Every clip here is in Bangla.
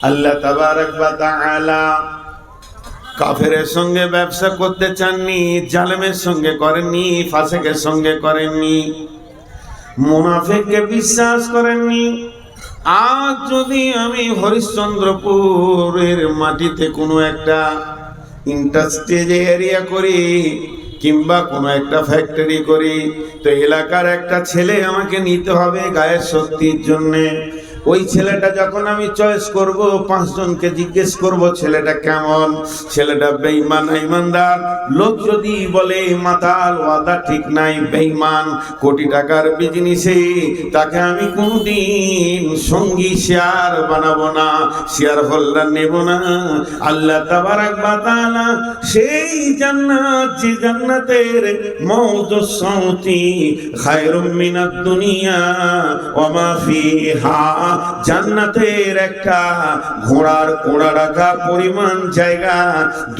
আল্লাহ তাবারক ওয়া তাআলা কাফেরের সঙ্গে ব্যবসা করতে চাননি, জালেমের সঙ্গে করেননি, ফাসিকের সঙ্গে করেননি, মুনাফিককে বিশ্বাস করেননি। আজ যদি আমি হরিশ্চন্দ্রপুরের মাটিতে কোনো একটা ইন্ডাস্ট্রিয়াল এরিয়া করি কিংবা কোনো একটা ফ্যাক্টরি করি, তো এলাকার একটা ছেলে আমাকে নিতে হবে গায়ের শক্তির জন্যে। ওই ছেলেটা যখন আমি চয়েস করব, 5 জনকে জিজ্ঞেস করব ছেলেটা কেমন, ছেলেটা বেঈমান ইমানদার। লোক যদি বলে মাতাল, ওয়াদা ঠিক নাই, বেঈমান, কোটি টাকার বিজনেসে, তাকে আমি কোনদিন সঙ্গী শেয়ার বানাবো না, শেয়ার হোল্ডার নেব না। আল্লাহ তাবারক ওয়া তাআলা সেই জান্নাত, যে জান্নাতের মাউজুস সাউতি খায়রুম মিনাদ দুনিয়া ওয়া মা ফিহা, জান্নাতের একটা ঘোড়ার কোড়া রাখা পরিমাণ জায়গা,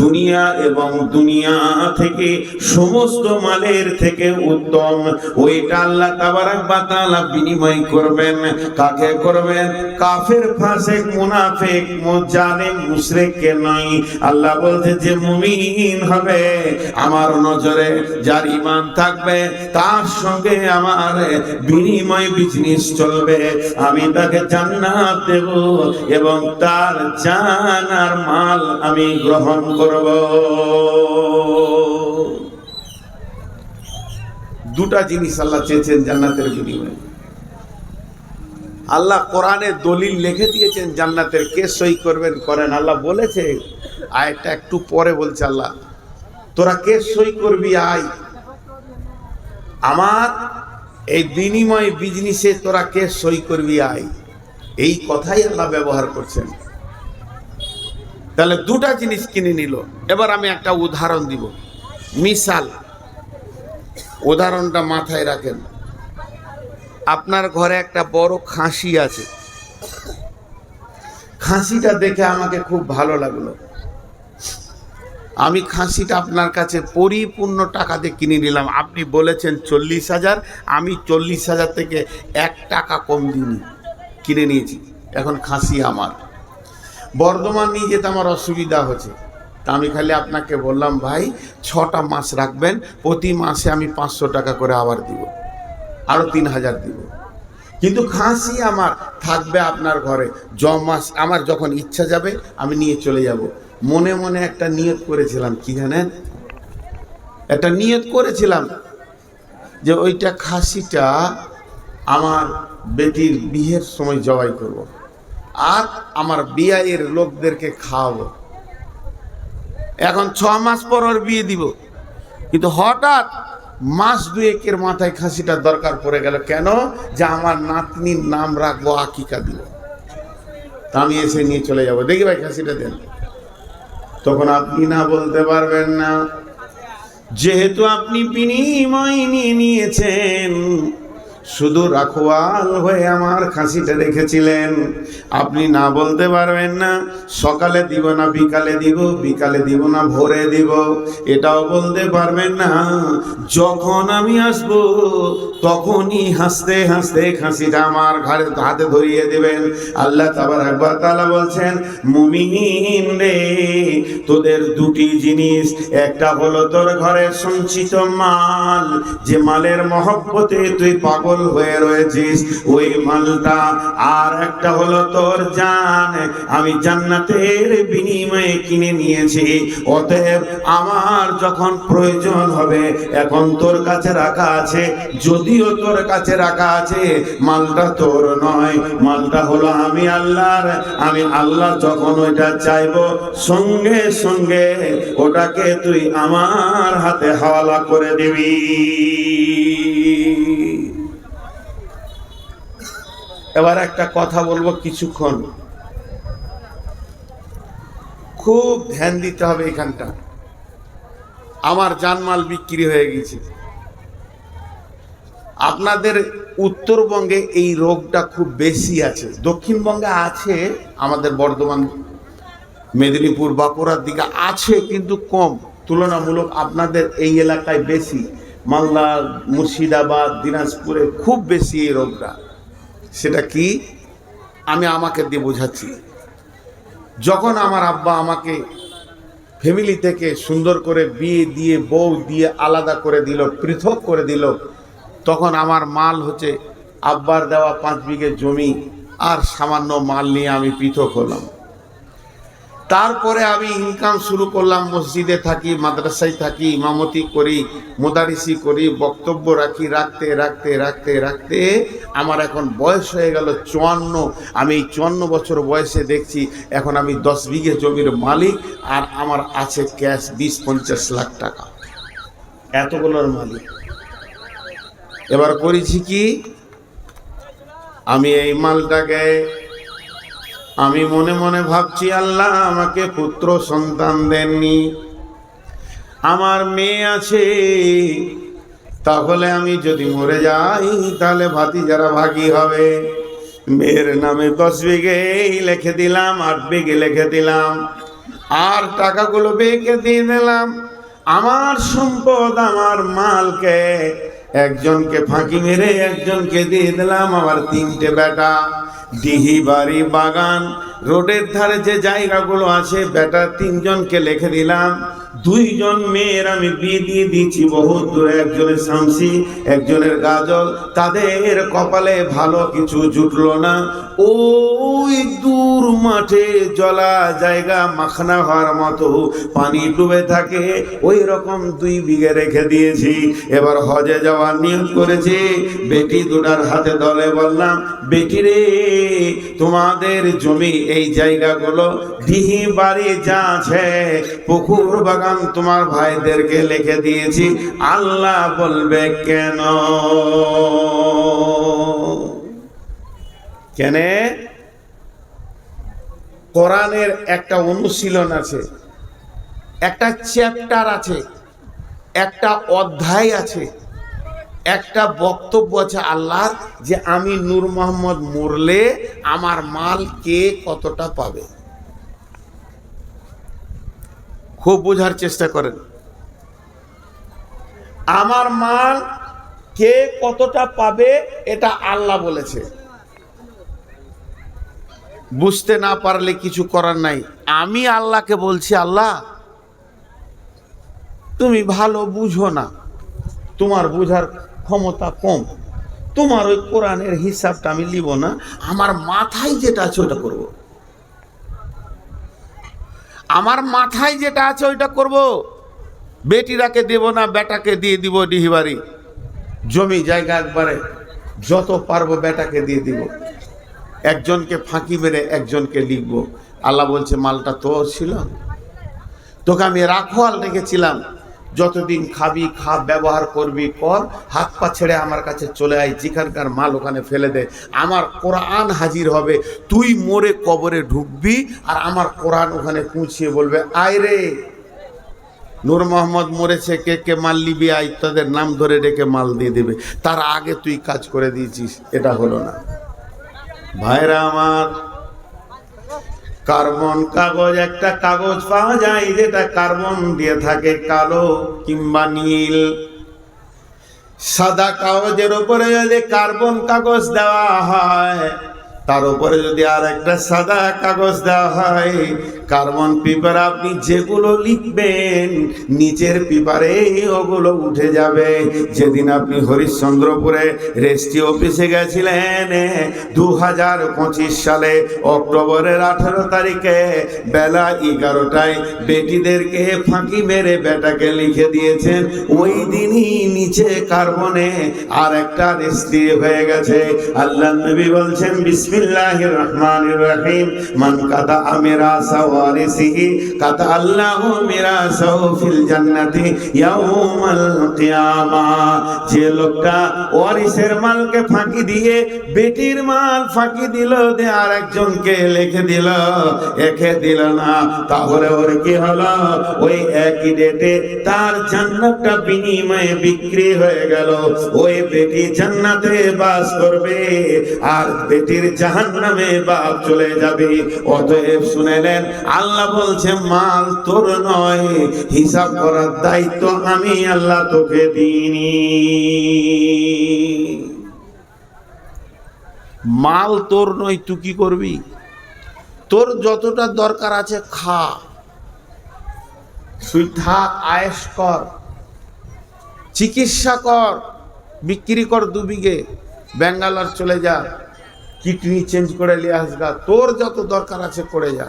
দুনিয়া এবং দুনিয়া থেকে সমস্ত মালের থেকে উত্তম। ওইটা আল্লাহ তাবারক ওয়া তাআলা বিনিময় করবেন। কাকে করবেন? কাফের, ফাসিক, মুনাফিক, জালিম, মুশরিককে নয়। আল্লাহ বলছে যে মুমিন হবে, আমার নজরে যার ঈমান থাকবে, তার সঙ্গে আমার বিনিময় বিজনেস চলবে। আমি তাকে জান্নাত দেব এবং তার জান আর মাল আমি গ্রহণ করব। দুটা জিনিস আল্লাহ চেয়েছেন জান্নাতের বিনিময়ে। আল্লাহ কোরআনে দলিল লিখে দিয়েছেন জান্নাতের। কে সই করবেন করেন, আল্লাহ বলেছে। আয়াতটা একটু পরে বলছে আল্লাহ, তোরা কে সই করবি আয়, আমার এই বিনিময় বিজনেসে তোরা কে সই করবি আয়। এই কথাই আল্লাহ ব্যবহার করছেন। তাহলে দুটা জিনিস কিনে নিল। এবার আমি একটা উদাহরণ দিব, মিসাল। উদাহরণটা মাথায় রাখেন। আপনার ঘরে একটা বড় খাসি আছে, খাসিটা দেখে আমাকে খুব ভালো লাগলো। আমি খাসিটা আপনার কাছে পরিপূর্ণ টাকা দিয়ে কিনে নিলাম। আপনি বলেছেন 40,000, আমি 40,000 থেকে 1 টাকা কম দিইনি, কিনে নিয়েছি। এখন খাসি আমার। বর্ধমান নিয়ে যেতে আমার অসুবিধা হচ্ছে, তা আমি খালি আপনাকে বললাম, ভাই 6টা মাস রাখবেন, প্রতি মাসে আমি 500 টাকা করে আবার দিব, আরও 3,000 দিব। কিন্তু খাসি আমার থাকবে আপনার ঘরে, মাস আমার যখন ইচ্ছা যাবে আমি নিয়ে চলে যাব। মনে মনে একটা নিয়ত করেছিলাম, কি জানেন? একটা নিয়ত করেছিলাম যে ওইটা খাসিটা আমার বেটির বিয়ের সময় জবাই করব, আর আমার বিয়ের লোকদেরকে খাওয়াবো। এখন 6 মাস পর ওর বিয়ে দিব, কিন্তু হঠাৎ মাস 2-1 মাথায় খাসিটার দরকার পড়ে গেল। কেন? যে আমার নাতনির নাম রাখবো, আকিকা দিব। তা আমি এসে নিয়ে চলে যাব, দেখি ভাই খাসিটা দেন। তখন আপনি না বলতে পারবেন না, যেহেতু আপনি বিনিময় নিয়ে নিয়েছেন, শুধু রাখওয়াল হয়ে আমার খাসিটা রেখেছিলেন। আপনি না বলতে পারবেন না, সকালে দিব না বিকালে দিব, বিকালে দিব না ভোরে দিব, এটাও বলতে পারবেন না। যখন আমি আসব তখনই হাসতে হাসতে খাসিটা আমার হাতে ধরিয়ে দেবেন। আল্লাহ তাবারক ওয়া তাআলা বলছেন, মুমিন রে, তোদের দুটি জিনিস, একটা হলো তোর ঘরে সঞ্চিত মাল, যে মালের মহব্বতে তুই পাগল হয়ে রয়েছিস, ওই মালটা। আর একটা হলো তোর জান, আমি জান্নাতের বিনিময়ে কিনে নিয়েছি। অতএব আমার যখন প্রয়োজন হবে, এখন তোর কাছে রাখা আছে, যদিও তোর কাছে রাখা আছে, মালটা তোর নয়, মালটা হলো আমি আল্লাহর। আমি আল্লাহ যখন ওইটা চাইবো, সঙ্গে সঙ্গে ওটাকে তুই আমার হাতে হাওয়ালা করে দিবি। এবার একটা কথা বলবো, কিছুক্ষণ খুব ধ্যান দিতে হবে। এখানটা আমার জানমাল বিক্রি হয়ে গেছে। আপনাদের উত্তরবঙ্গে এই রোগটা খুব বেশি আছে, দক্ষিণবঙ্গে আছে, আমাদের বর্ধমান, মেদিনীপুর, বাঁকুড়ার দিকে আছে, কিন্তু কম তুলনামূলক। আপনাদের এই এলাকায় বেশি, মালদা, মুর্শিদাবাদ, দিনাজপুরে খুব বেশি এই রোগটা। সেটা কি? আমি আমাকে দিয়ে বোঝাচ্ছি। যখন আমার আব্বা আমাকে ফ্যামিলি থেকে সুন্দর করে বিয়ে দিয়ে বউ দিয়ে আলাদা করে দিল, পৃথক করে দিল, তখন আমার মাল হচ্ছে আব্বার দেওয়া 5 বিঘে জমি আর সামান্য মাল নিয়ে আমি পৃথক হলাম। তারপরে আমি ইনকাম শুরু করলাম, মসজিদে থাকি, মাদ্রাসায় থাকি, ইমামতি করি, মোদারিসি করি, বক্তব্য রাখি, রাখতে রাখতে রাখতে রাখতে আমার এখন বয়স হয়ে গেল 54। আমি এই 54 বছর বয়সে দেখছি এখন আমি 10 বিঘে জমির মালিক, আর আমার আছে ক্যাশ 20-50 লাখ টাকা, এতগুলোর মালিক। এবার করেছি কি, আমি এই মালটাকে আমি মনে মনে ভাবছি, আল্লাহ আমাকে পুত্র সন্তান দেননি, আমার মেয়ে আছে, তাহলে আমি যদি মরে যাই তাহলে ভাতিজারা ভাগী হবে। মেয়ের নামে 10 বিঘে লিখে দিলাম, 8 বিঘে লিখে দিলাম, আর টাকাগুলো বেঁকে দিয়ে দিলাম। আমার সম্পদ, আমার মালকে একজনকে ফাঁকি মেরে একজনকে দিয়ে দিলাম, আমার 3টে বেটা। ডিহি বাড়ি বাগান রোডের ধারে যে জায়গাগুলো আছে, বেটা 3 জনকে লিখে দিলাম। 2 জন মেয়ের আমি বিয়ে দিয়ে দিয়েছি বহুত দূরে, একজনের শামসি, একজনের গাজল। তাদের কপালে ভালো কিছু জুটলো না, ওই দূর মাঠে জলা জায়গা মাখনা হওয়ার মতো পানি ডুবে থাকে, ওই রকম 2 বিঘে রেখে দিয়েছি। এবার হজে যাওয়ার নিয়ত করেছি, বেটি দুটার হাতে দলে বললাম, বেটি রে, তোমাদের জমি এই জায়গাগুলো, ডিহি বাড়ি যা আছে, পুকুর বাগান তোমার ভাইদেরকে লিখে দিয়েছি। আল্লাহ বলবে কেন? কেন? কোরআনের একটা অনুশীলন আছে, একটা চ্যাপ্টার আছে, একটা অধ্যায় আছে, একটা বক্তব্য আছে আল্লাহর, যে আমি নূর মোহাম্মদ মরলে আমার মাল কে কতটা পাবে। খুব বোঝার চেষ্টা করেন, আমার মাল কে কতটা পাবে এটা আল্লাহ বলেছে। বুঝতে না পারলে কিছু করার নাই। আমি আল্লাহকে বলছি, আল্লাহ তুমি ভালো বুঝো না, তোমার বুঝার ক্ষমতা কম, তোমার ওই কোরআনের হিসাবটা আমি লিব না, আমার মাথায় যেটা আছে ওটা করব, আমার মাথায় যেটা আছে ওইটা করব। বেটিরাকে দেব না, বেটাকে দিয়ে দিব ডিহিবাড়ি জমি জায়গা, একবারে যত পারবো বেটাকে দিয়ে দিব, একজনকে ফাঁকি মেরে একজনকে লিখব। আল্লাহ বলছে, মালটা তোর ছিল, তোকে আমি রাখোয়াল রেখেছিলাম, যতদিন খাবি খা, ব্যবহার করবি কর, হাত পা ছেড়ে আমার কাছে চলে আয়, যেখানকার মাল ওখানে ফেলে দে, আমার কোরআন হাজির হবে, তুই মরে কবরে ঢুকবি আর আমার কোরআন ওখানে পৌঁছিয়ে বলবে, আয় রে নূর মোহাম্মদ মরেছে, কে কে মাল নিবি আয়, তাদের নাম ধরে ডেকে মাল দিয়ে দেবে। তার আগে তুই কাজ করে দিয়েছিস, এটা হলো না। ভাইরা আমার, কার্বন কাগজ, একটা কাগজ পাওয়া যায় যেটা কার্বন দিয়ে থাকে, কালো কিংবা নীল। সাদা কাগজের উপরে যদি কার্বন কাগজ দেওয়া হয়, তার উপরে যদি আর একটা সাদা কাগজ দেওয়া হয়, কার্বন পেপার আপনি যেগুলো লিখবেন নিচের পেপারে ওগুলো উঠে যাবে। যেদিন আপনি হরিশ্চন্দ্রপুরে রেজিস্ট্রি অফিসে গেছিলেন 2025 সালে অক্টোবরের 18 তারিখে বেলা 11টায় বেটিদেরকে ফাঁকি মেরে বেটাকে লিখে দিয়েছেন, ওই দিনই নিচে কার্বনে আর একটা রেজিস্ট্রি হয়ে গেছে। আল্লাহ নবী বলছেন, বিসমিল্লাহির রহমানির রহিম, মান কাদা আমিরা সাওয়ারিসিহি কাদা আল্লাহু মিরাসাহু ফিল জান্নাতি ইয়াউমাল কিয়ামা। যে লোকটা ওয়ারিসের মালকে ফাঁকি দিয়ে বেটির মাল ফাঁকি দিল, দে আর একজনকে লিখে দিল, একে দিল না, তাহলে ওর কি হলো? ওই একই ডেটে তার জান্নাতটা বিনিময়ে বিক্রি হয়ে গেল। ওই বেটি জান্নাতে বাস করবে আর বেটির জাহান্নামে বাপ চলে যাবে। অতএব শুনেলেন, আল্লাহ বলছে, মাল তোর নয়, হিসাব করার দায়িত্ব আমি আল্লাহ তোকে দিইনি। মাল তোর নয়, তুই কি করবি? তোর যতটা দরকার আছে খা, তুই থাক, আয়েশ কর, চিকিৎসা কর, বিক্রি কর 2 বিঘে, ব্যাঙ্গালোর চলে যা, কিডনি চেঞ্জ করে নিয়ে আসগা, তোর যত দরকার আছে করে যা,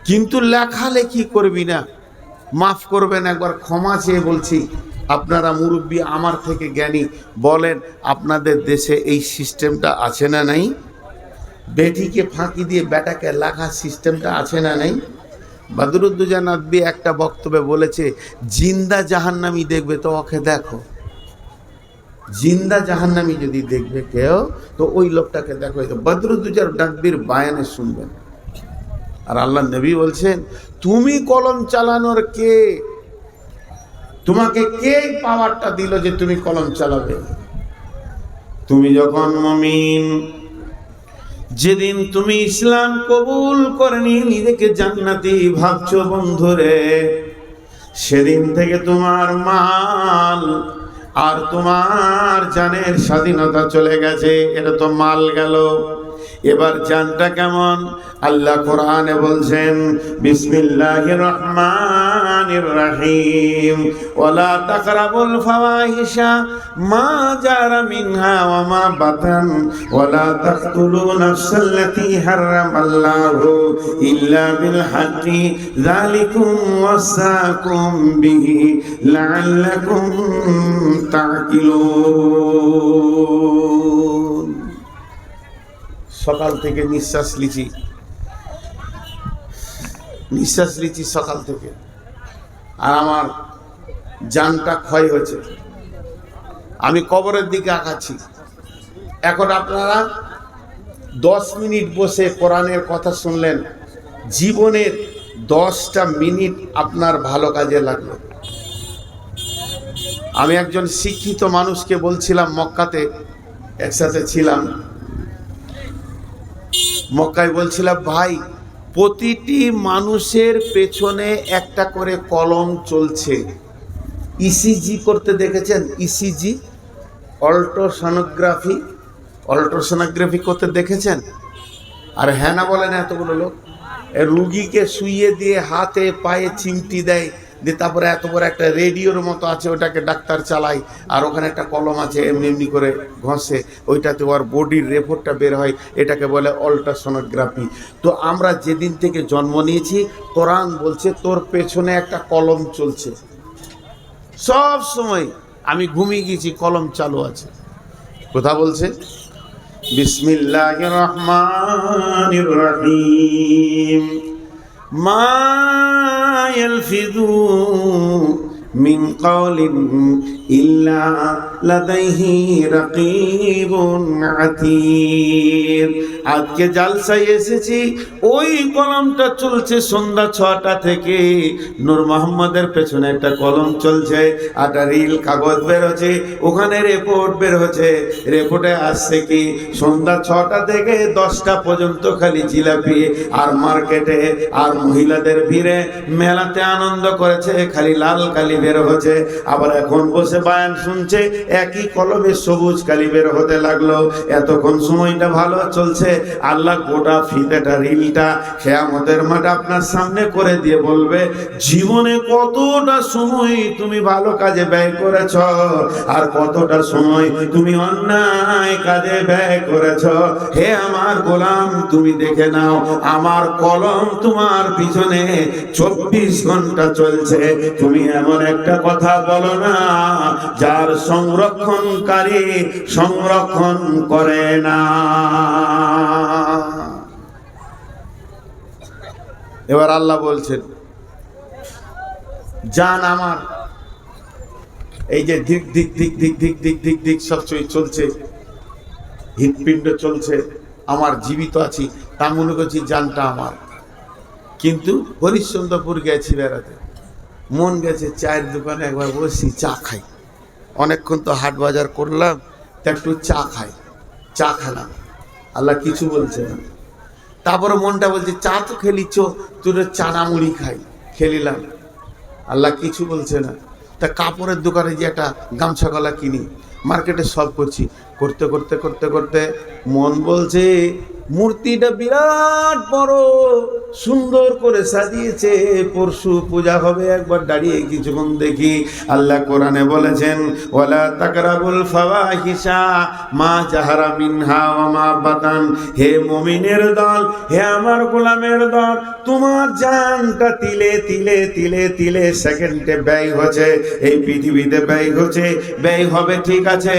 কিন্তু লেখালেখি করবি না। মাফ করবেন, একবার ক্ষমা চেয়ে বলছি, আপনারা মুরব্বী, আমার থেকে জ্ঞানী, বলেন আপনাদের দেশে এই সিস্টেমটা আছে না নাই? বেটিকে ফাঁকি দিয়ে বেটাকে লেখার সিস্টেমটা আছে না নাই? বদরুদ্দোজা নদভী একটা বক্তব্যে বলেছে, জিন্দা জাহান্নামী দেখবে তো ওকে দেখো, জিন্দা জাহান্নামী যদি দেখবে কেউ তো ওই লোকটাকে দেখো। বদরুদ্দোজা নদভীর বায়ানে শুনবেন। আর আল্লাহ নবী বলছেন, তুমি কলম চালানোর কে? তোমাকে কে পাওয়ারটা দিল যে তুমি কলম চালাবে? তুমি যখন মুমিন, যেদিন তুমি ইসলাম কবুল করনি, নিজেকে জান্নাতি ভাবছো বন্ধুরে, সেদিন থেকে তোমার মাল আর তোমার জানের স্বাধীনতা চলে গেছে। এটা তো মাল গেল, এবার জানটা কেমন? আল্লাহ কোরআনে বলছেন, বিসমিল্লাহির রহমানির রহিম, ওয়ালা তাকরাবুল ফাওয়াহিশা মা জারা মিনহা ওয়া মা বাতান, ওয়ালা তাকতুলু নাফসাল্লাতী হারামাল্লাহু ইল্লা বিল হাক্কি, যালিকুম ওয়াসাকুম বিহি লাআল্লাকুম তা'কিলুন। সকাল থেকে নিঃশ্বাস লিচি সকাল থেকে, আর আমার জানটা ক্ষয় হয়েছে, আমি কবরের দিকে আঁকাচ্ছি। এখন আপনারা 10 মিনিট বসে কোরআনের কথা শুনলেন, জীবনের 10টা মিনিট আপনার ভালো কাজে লাগলো। আমি একজন শিক্ষিত মানুষকে বলছিলাম, মক্কাতে একসাথে ছিলাম, মক্কায় বলছিলাম, ভাই প্রতিটি মানুষের পেছনে একটা করে কলম চলছে। ইসিজি করতে দেখেছেন? ইসিজি, অল্ট্রাসোনোগ্রাফি করতে দেখেছেন? আর হ্যাঁ না বলেন এতগুলো লোক। রুগীকে শুইয়ে দিয়ে হাতে পায়ে চিমটি দেয়, দিয়ে তারপরে এত বড় একটা রেডিওর মতো আছে, ওটাকে ডাক্তার চালায়, আর ওখানে একটা কলম আছে, এমনি এমনি করে ঘষে, ওইটাতে ওর বডির রিপোর্টটা বের হয়, এটাকে বলে অল্ট্রাসোনোগ্রাফি। তো আমরা যেদিন থেকে জন্ম নিয়েছি, কোরআন বলছে তোর পেছনে একটা কলম চলছে সব সময়। আমি ঘুমিয়ে গেছি, কলম চালু আছে। কথা বলছে, বিসমিল্লাহির রহমানির রহিম, মা ইয়ালফিযু মিন কাওলিন ইল্লা লাদাইহি রাকীবুন আতীদ। আজকে জালসায় এসেছি, ওই কলমটা চলছে সন্ধ্যা 6টা থেকে। নূর মোহাম্মদের পেছনে একটা কলম চলছে, একটা রিল কাগজ বের হচ্ছে, ওখানে রিপোর্ট বের হচ্ছে। রিপোর্টে আসছে কি, সন্ধ্যা 6টা থেকে 10টা পর্যন্ত খালি জিলাপি আর মার্কেটে আর মহিলাদের ভিড়ে মেলাতে আনন্দ করেছে, খালি লাল কালি বের হচ্ছে। আবার এখন বসে বায়ান শুনছে, একই কলমে সবুজ কালি বের হতে লাগলো। এতক্ষণ সময়টা ভালো চলছে, আল্লাহ গোটা ফিতেটা রিলটা কিয়ামতের মাঠে আপনার সামনে করে দিয়ে বলবে, জীবনে কতটা সময় তুমি ভালো কাজে ব্যয় করেছ আর কতটা সময় তুমি অন্যায় কাজে ব্যয় করেছ। হে আমার গোলাম, তুমি দেখে নাও, আমার কলম তোমার পিছনে 24 ঘন্টা চলছে। তুমি এমন একটা কথা বলো না যার সংরক্ষণকারী সংরক্ষণ করে না। এবার আল্লাহ বলছেন, জান আমার, এই যে ধিক ধিক ধিক ধিক ধিক ধিক ধিক ধিক সব চলছে, হৃৎপিণ্ড চলছে, আমার জীবিত আছি, তা মনে করছি জানটা আমার। কিন্তু হরিশ্চন্দ্রপুর গেছি বেড়াতে, মন গেছে চায়ের দোকানে একবার বসি, চা খাই। অনেকক্ষণ তো হাট বাজার করলাম, তা একটু চা খাই, চা খেলাম। আল্লাহ কিছু বলছে না। তারপরে মনটা বলছে, চা তো খেলিছ, তোর চানা মুড়ি খাই, খেলিলাম। আল্লাহ কিছু বলছে না। তা কাপড়ের দোকানে যে একটা গামছা গলা কিনি, মার্কেটে সব করছি, করতে করতে করতে করতে মন বলছে মূর্তিটা বিরাট বড়, সুন্দর করে সাজিয়েছে। পরশু পূজা হবে, একবার দাঁড়িয়ে কিছুক্ষণ দেখি। আল্লাহ কোরআনে বলেছেন, ওয়ালা তাকরাবুল ফাওয়াহিশা মা জাহারা মিনহা ওয়া মা বাতান। হে মুমিনের দল, হে আমার গোলামের দল, তোমার জানটা তিলে তিলে তিলে তিলে সেকেন্ডে ব্যয় হচ্ছে, এই পৃথিবীতে ব্যয় হচ্ছে, ব্যয় হবে ঠিক আছে,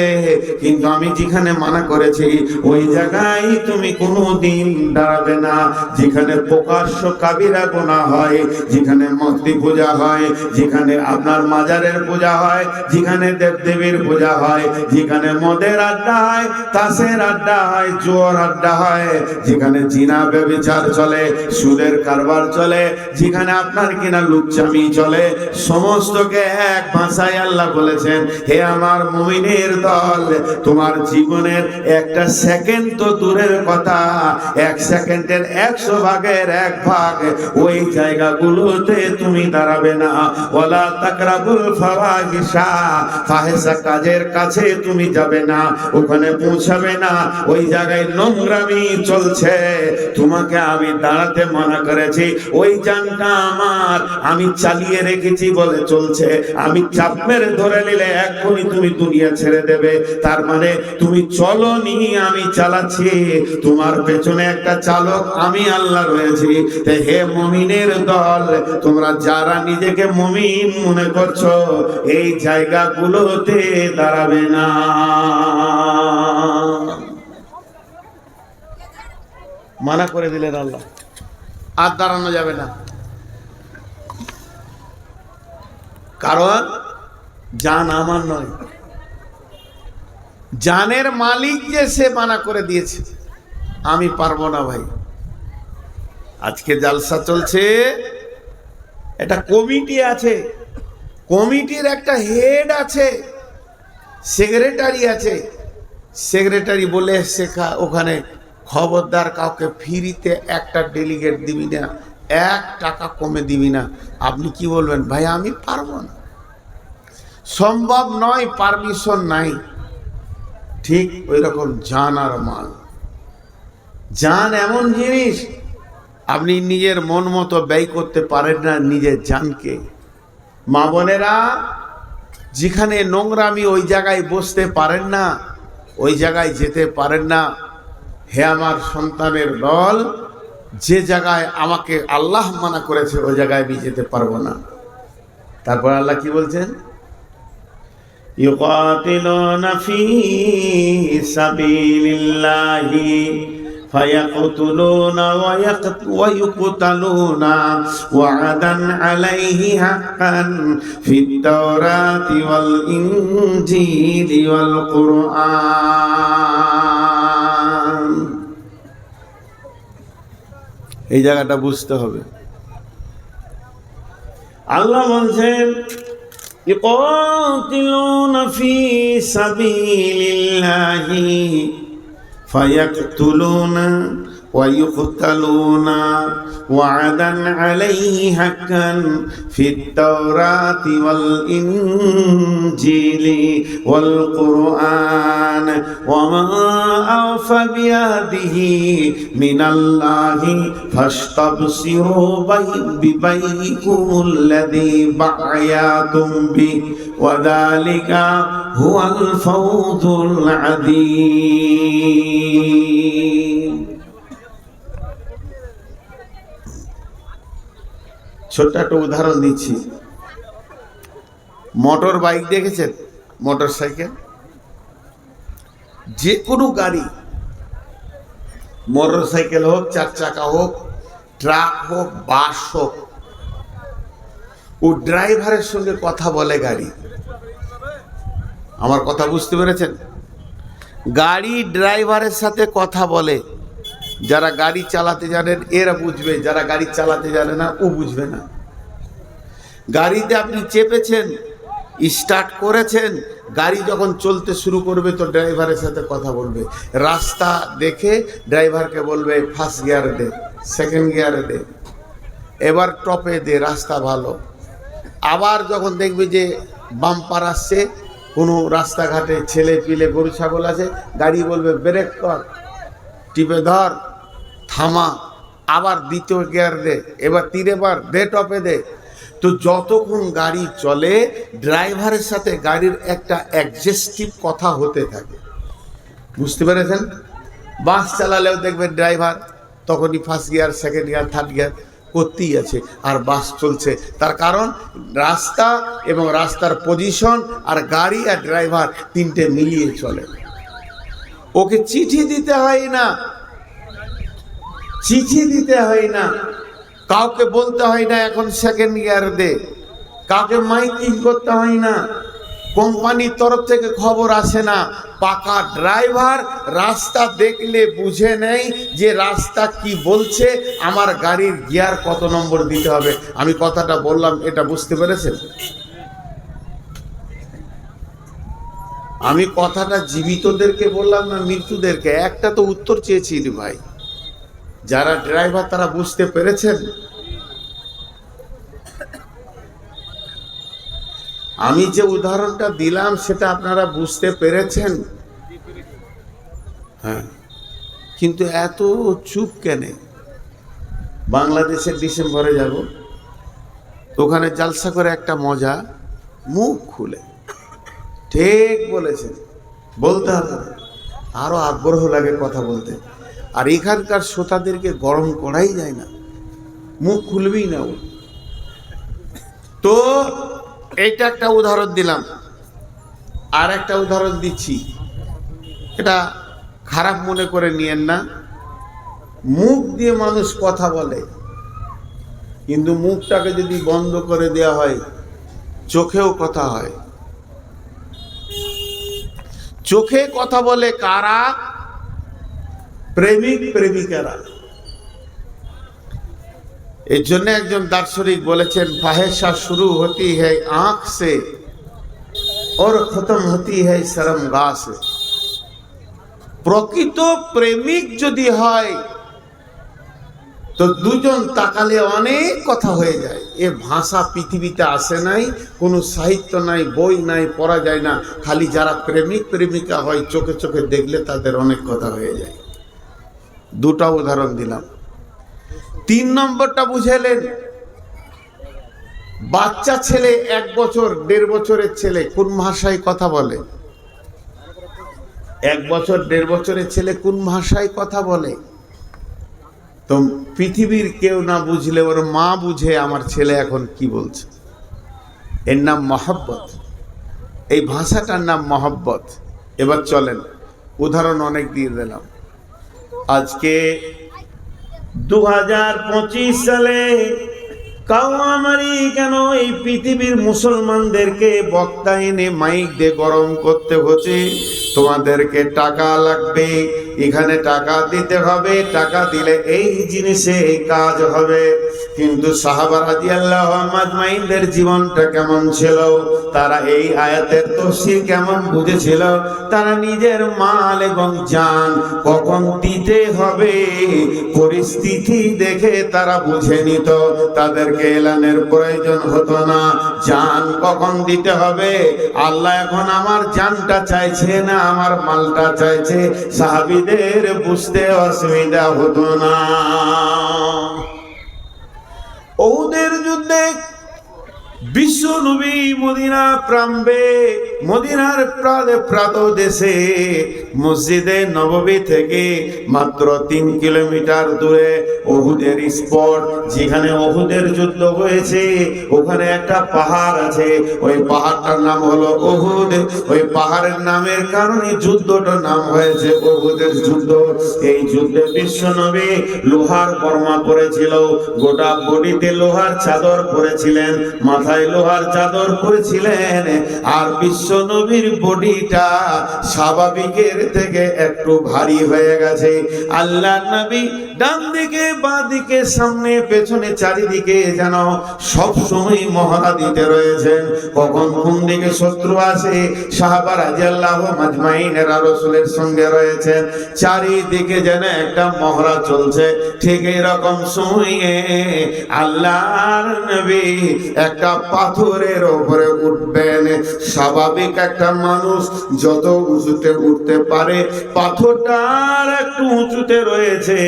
কিন্তু আমি যেখানে মানা করেছি ওই জায়গায় তুমি কোনোদিন দাঁড়াবে না। যেখানে প্রকাশ্য কাবিরা গুনাহ হয়, যেখানে মূর্তি পূজা হয়, যেখানে আপনার মাজারের পূজা হয়, যেখানে দেবদেবীর পূজা হয়, যেখানে মদের আড্ডা হয়, তাসের আড্ডা হয়, জুয়ার আড্ডা হয়, যেখানে জিনা ব্যভিচার চলে, সুদের কারবার চলে, যেখানে আপনার কিনা লুচ্চামি চলে, সমস্তকে এক ভাষায় আল্লাহ বলেছেন, হে আমার মুমিনের দল, তোমার জীবনের একটা সেকেন্ড তো দূরের কথা, এক সেকেন্ডের 100 ভাগের 1 ভাগ ওই জায়গাগুলোতে তুমি দাঁড়াবে না। ওয়ালা তাকরাবুল ফাওয়াহিশা, ফাহিশা কাজের কাছে তুমি যাবে না, ওখানে পৌঁছাবে না। ওই জায়গায় নোংরামি চলছে, তোমাকে আমি দাঁড়াতে মানা করেছি। ওই জানটা আমার, আমি চালিয়ে রেখেছি বলে চলছে, আমি চাপ মেরে ধরে নিলে এক্ষুনি তুমি দুনিয়া ছেড়ে দেবে। তার মানে তুমি চলনি, আমি চালাচ্ছি, তোমার পেছনে একটা চালক আমি আল্লাহ রয়েছি। হে মুমিনের দল, তোমরা যারা নিজেকে মুমিন মনে করছো, এই জায়গাগুলোতে দাঁড়াবে না। মানা করে দিলেন আল্লাহ, আর দাঁড়ানো যাবে না। কারণ জান আমার নয়, জানের মালিক যে সে মানা করে দিয়েছে, আমি পারবো না ভাই। আজকে জালসা চলছে, একটা কমিটি আছে, কমিটির একটা হেড আছে, সেক্রেটারি আছে। সেক্রেটারি বলে শেখা ওখানে, খবরদার কাউকে ফ্রিতে একটা ডেলিগেট দিবি না, 1 টাকা কমে দিবি না। আপনি কি বলবেন? ভাই আমি পারবো না, সম্ভব নয়, পারমিশন নাই। ঠিক ওই রকম জান আর মাল। জান এমন জিনিস, আপনি নিজের মন মতো ব্যয় করতে পারেন না নিজের জানকে। মা বোনেরা, যেখানে নোংরামি, ওই জায়গায় বসতে পারেন না, ওই জায়গায় যেতে পারেন না। হে আমার সন্তানের দল, যে জায়গায় আমাকে আল্লাহ মানা করেছে ওই জায়গায় আমি যেতে পারবো না। তারপর আল্লাহ কি বলছেন? ইউকাতিলুনা ফি সাবিলিল্লাহি ফায়াকতুলুনা ওয়া ইউকতালুনা ওয়া'দান আলাইহি হাক্কান ফিত তাওরাতি ওয়াল ইনজিলি ওয়াল কুরআন। এই জায়গাটা বুঝতে হবে। আল্লাহ বলছেন, ইউকাতিলুনা ফি সাবিলিল্লাহি ফায়াকতুলুনা ওয়া ইউকতালুনা ওয়া'দান আলাইহি হাক্কান ফিত তাওরাতি ওয়াল ইনজিলি ওয়াল কুরআন ওয়া মা আওফা বিয়াদিহি মিনাল্লাহি ফাস্তাবসিরু বিবাইকুমুল্লাযী বা'য়াতুম বি ওয়া যালিকা হুয়াল ফাওজুল আযীম। ছোট্ট একটা উদাহরণ দিচ্ছি। মোটর বাইক দেখেছেন? মোটর সাইকেল, যে কোনো গাড়ি, মোটর সাইকেল হোক, 4 চাকা হোক, ট্রাক হোক, বাস হোক, ও ড্রাইভারের সঙ্গে কথা বলে গাড়ি। আমার কথা বুঝতে পেরেছেন? গাড়ি ড্রাইভারের সাথে কথা বলে। যারা গাড়ি চালাতে জানেন এরা বুঝবে, যারা গাড়ি চালাতে জানে না ও বুঝবে না। গাড়িতে আপনি চেপেছেন, স্টার্ট করেছেন, গাড়ি যখন চলতে শুরু করবে তো ড্রাইভারের সাথে কথা বলবে। রাস্তা দেখে ড্রাইভারকে বলবে ফার্স্ট গিয়ারে দে, সেকেন্ড গিয়ারে দে, এবার টপে দে, রাস্তা ভালো। আবার যখন দেখবে যে বাম্পার আসছে, কোনো রাস্তাঘাটে ছেলে পিলে গরু ছাগল আছে, গাড়ি বলবে ব্রেক কর, টিপে ধর, থামা, আবার দ্বিতীয় গিয়ার দে, এবার তিনবার দে, টপে দে। তো যতক্ষণ গাড়ি চলে ড্রাইভারের সাথে গাড়ির একটা অ্যাডজাস্টিভ কথা হতে থাকে, বুঝতে পেরেছেন? বাস চালালেও দেখবেন ড্রাইভার তখনই first gear, second gear, third gear করতেই আছে, আর বাস চলছে। তার কারণ রাস্তা এবং রাস্তার পজিশন আর গাড়ি আর ড্রাইভার তিনটে মিলিয়ে চলে। ওকে চিঠি দিতে হয় না, চিঠি দিতে হয় না, কাউকে বলতে হয় না এখন সেকেন্ড গিয়ার দে, কাউকে মাইকিং করতে হয় না, কোম্পানির তরফ থেকে খবর আসে না। পাকা ড্রাইভার রাস্তা দেখলে বুঝে নেয় যে রাস্তা কি বলছে, আমার গাড়ির গিয়ার কত নম্বর দিতে হবে। আমি কথাটা বললাম, এটা বুঝতে পেরেছেন? আমি কথাটা জীবিতদেরকে বললাম না মৃত্যুদেরকে? একটা তো উত্তর চেয়েছি ভাই। যারা ড্রাইভার তারা বুঝতে পেরেছেন? আমি যে উদাহরণটা দিলাম সেটা আপনারা বুঝতে পেরেছেন? হ্যাঁ, কিন্তু এত চুপ কেন? বাংলাদেশের ডিসেম্বরে যাব, ওখানে জালসা করে একটা মজা, মুখ খুলে। ঠিক বলেছেন, বলতে হবে, আরো আগ্রহ লাগে কথা বলতে। আর এখানকার শ্রোতাদেরকে গরম করাই যায় না, মুখ খুলবেই না ও। তো এইটা একটা উদাহরণ দিলাম, আর একটা উদাহরণ দিচ্ছি, এটা খারাপ মনে করে নিয়েন না। মুখ দিয়ে মানুষ কথা বলে, কিন্তু মুখটাকে যদি বন্ধ করে দেওয়া হয় চোখেও কথা হয়। চোখে কথা বলে কারা? প্রেমিক প্রেমিকারা। এর জন্য একজন দার্শনিক বলেছেন, ফাহেশা শুরু হতি है आंख से और खत्म होती है शर्मगाह से। প্রকৃত প্রেমিক যদি হয় তো দুজন তাকালে অনেক কথা হয়ে যায়। এ ভাষা পৃথিবীতে আসে নাই, কোনো সাহিত্য নাই, বই নাই, পড়া যায় না। খালি যারা প্রেমিক প্রেমিকা হয় চোখে চোখে দেখলে তাদের অনেক কথা হয়ে যায়। দুটা উদাহরণ দিলাম। 3 নম্বরটা বুঝেলেন? বাচ্চা ছেলে 1 বছর 1.5 বছরের ছেলে কোন ভাষায় কথা বলে? 1 বছর 1.5 বছরের ছেলে কোন ভাষায় কথা বলে? তো পৃথিবীর কেউ না বুঝলে ওর মা বুঝে আমার ছেলে এখন কি বলছে। এর নাম মহব্বত, এই ভাষাটার নাম মহব্বত। এবার চলেন, উদাহরণ অনেক দিয়ে দিলাম। আজকে 2025 সালে কাওয়ামারি কেন এই পৃথিবীর মুসলমানদেরকে বক্তা এনে মাইক দিয়ে গরম করতে হচ্ছে? তোমাদেরকে টাকা লাগবে, এখানে টাকা দিতে হবে, টাকা দিলে এই জিনিসে এই কাজ হবে। কিন্তু সাহাবা রাদিয়াল্লাহু আজমাইনদের জীবনটা কেমন ছিল? তারা এই আয়াতের তাফসীর কেমন বুঝেছিল? তারা নিজের মাল এবং জান কখন দিতে হবে পরিস্থিতি দেখে তারা বুঝে নিত। তাদেরকে এলানের প্রয়োজন হতো না জান কখন দিতে হবে। আল্লাহ এখন আমার জানটা চাইছে না আমার মালটা চাইছে, সাহাবীদের বুঝতে অসুবিধা হতো না। ওদের যুদ্ধে বিশ্ব নবী মদিনা প্রাম্বে, মদিনার প্রাতদেশে মসজিদে নববী থেকে মাত্র 3 কিলোমিটার দূরে উহুদের স্পট, যেখানে উহুদের যুদ্ধ হয়েছে, ওখানে একটা পাহাড় আছে। ওই পাহাড়টার নাম হলো উহুদ। ওই পাহাড়ের নামের কারণে যুদ্ধটার নাম হয়েছে উহুদের যুদ্ধ। এই যুদ্ধে বিশ্ব নবী লোহার বর্মা পরেছিল, গোটা বডিতে লোহার চাদর পরেছিলেন, মাথায় লোহার চাদর পরেছিলেন। আর বিশ্ব নবীর বডিটা স্বাভাবিকের থেকে একটু ভারী হয়ে গেছে। আল্লাহ নবী ডান দিকে বাঁ দিকে সামনে পেছনে চারিদিকে যেন সব সময় মহড়া দিতে রয়েছেন, কখন কোন দিকে শত্রু আসে। সাহাবা রাদিয়াল্লাহু আজমাইনেরা রাসূলের সঙ্গে রয়েছেন, চারিদিকে যেন একটা মহড়া চলছে। ঠিক এরকম সময়ে আল্লাহর নবী একটা পাথরের উপরে উঠবেন। স্বাভাবিক স্বাভাবিক একটা মানুষ যত উঁচুতে উঠতে পারে, পাথরটার একটু উঁচুতে রয়েছে,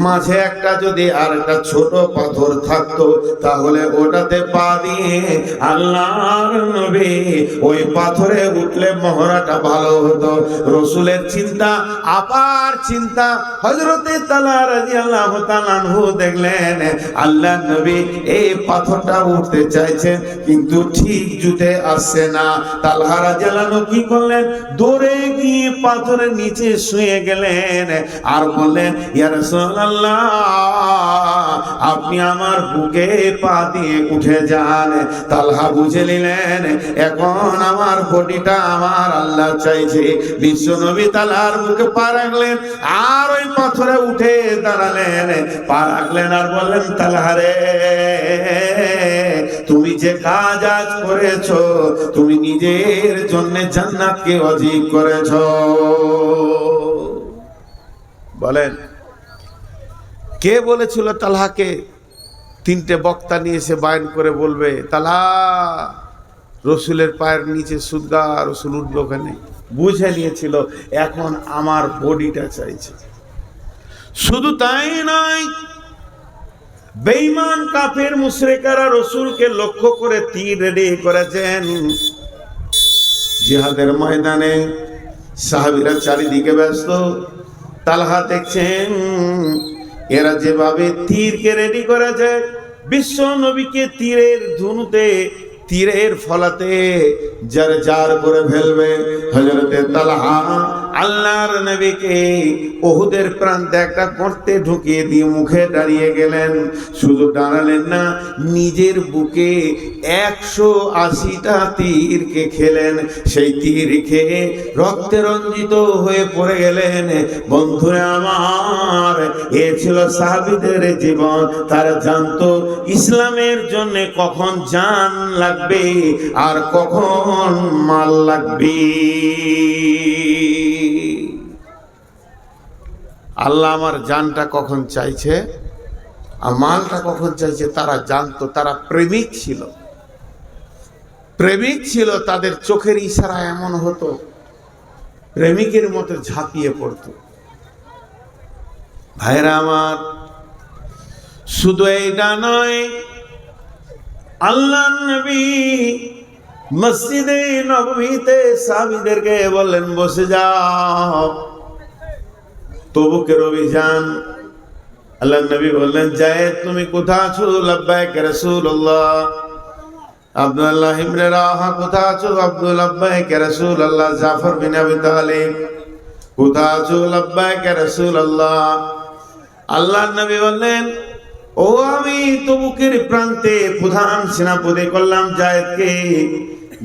মাঝে একটা যদি আর একটা ছোট পাথর থাকতো তাহলে ওটাতে পা দিয়ে আল্লাহর নবী ওই পাথরে উঠলে মহড়াটা ভালো হতো। রসুলের চিন্তা আপার চিন্তা। হযরতে তালহা রাদিয়াল্লাহু তাআলা আনহু দেখলেন আল্লাহর নবী এই পাথরটা উঠতে চাইছেন কিন্তু ঠিক জুতে আসছে না। তালহা রাদিয়াল্লাহু আনহু কি করলেন, দৌড়ে গিয়ে পাথরের নিচে শুয়ে গেলেন আর বললেন, ইয়া রাসূলুল্লাহ, আপনি আমার বুকে পা দিয়ে উঠে যান। তালহা বুঝে নিলেন এখন আমার বডিটা আমার আল্লাহ চাইছে। বিশ্ব নবী তালহার বুকে পা রাখলেন আর ওই পাথরে উঠে দাঁড়ালেন, পা রাখলেন আর বললেন, তালহা রে, তুমি যে কাজ আজ করেছো, তুমি নিজের জন্য জান্নাতকে অজিব করেছো। বলেন কে বলেছিল তালহাকে তিনটে বক্তা নিয়ে এসে বায়ান করে বলবে, তালহা রসুলের পায়ের নিচে সুদগা, রসুল উঠবে ওখানে? বুঝে নিয়েছিল এখন আমার বডিটা চাইছে। শুধু তাই নয়, বেঈমান কাফের মুশরিকরা রসুলকে লক্ষ্য করে তীর রেডি করেছেন। জিহাদের ময়দানে সাহাবীরা চারিদিকে ব্যস্ত, তালহা দেখছেন এরা যেভাবে তীরকে রেডি করেছে, বিশ্ব নবীকে তীরের ধনুতে, তীরের ফলাতে জার জার করে ফেলবে। হযরতে তালহা আল্লাহর নবীকে উহুদের প্রান্তে একটা গর্তে ঢুকিয়ে দিয়ে মুখে দাঁড়িয়ে গেলেন। শুধু দাঁড়ালেন না, নিজের বুকে 180টা তীরকে খেলেন। সেই তীর খেয়ে রক্তে রঞ্জিত হয়ে পড়ে গেলেন। বন্ধুরা আমার, এ ছিল সাহাবীদের জীবন। তারা জানতো ইসলামের জন্য কখন জান লাগবে আর কখন মাল লাগবে। আল্লাহ আমার জানটা কখন চাইছে আর মালটা কখন চাইছে তারা জানতো। তারা প্রেমিক ছিল, প্রেমিক ছিল। তাদের চোখের ইশারা এমন হতো, প্রেমিকের মতো ঝাঁপিয়ে পড়তো। ভাইরা আমার, শুধু এইটা নয়, আল্লাহর নবী মসজিদে নববীতে সাহাবীদেরকে বললেন, বসে যাও। তবুকের অভিযান। আল্লাহর নবী বললেন, যায়েদ তুমি কোথা আছো? লাব্বাইক রাসূলুল্লাহ। আব্দুল্লাহ ইবনে রাওয়াহা কোথা আছো? আব্দুল লাব্বাইক রাসূলুল্লাহ। জাফর বিন আবি তালিব কোথা আছো? লাব্বাইক রাসূলুল্লাহ। আল্লাহর নবী বললেন, ও আমি তবুকের প্রান্তে প্রধান সেনাপতি করলাম যায়েদকে,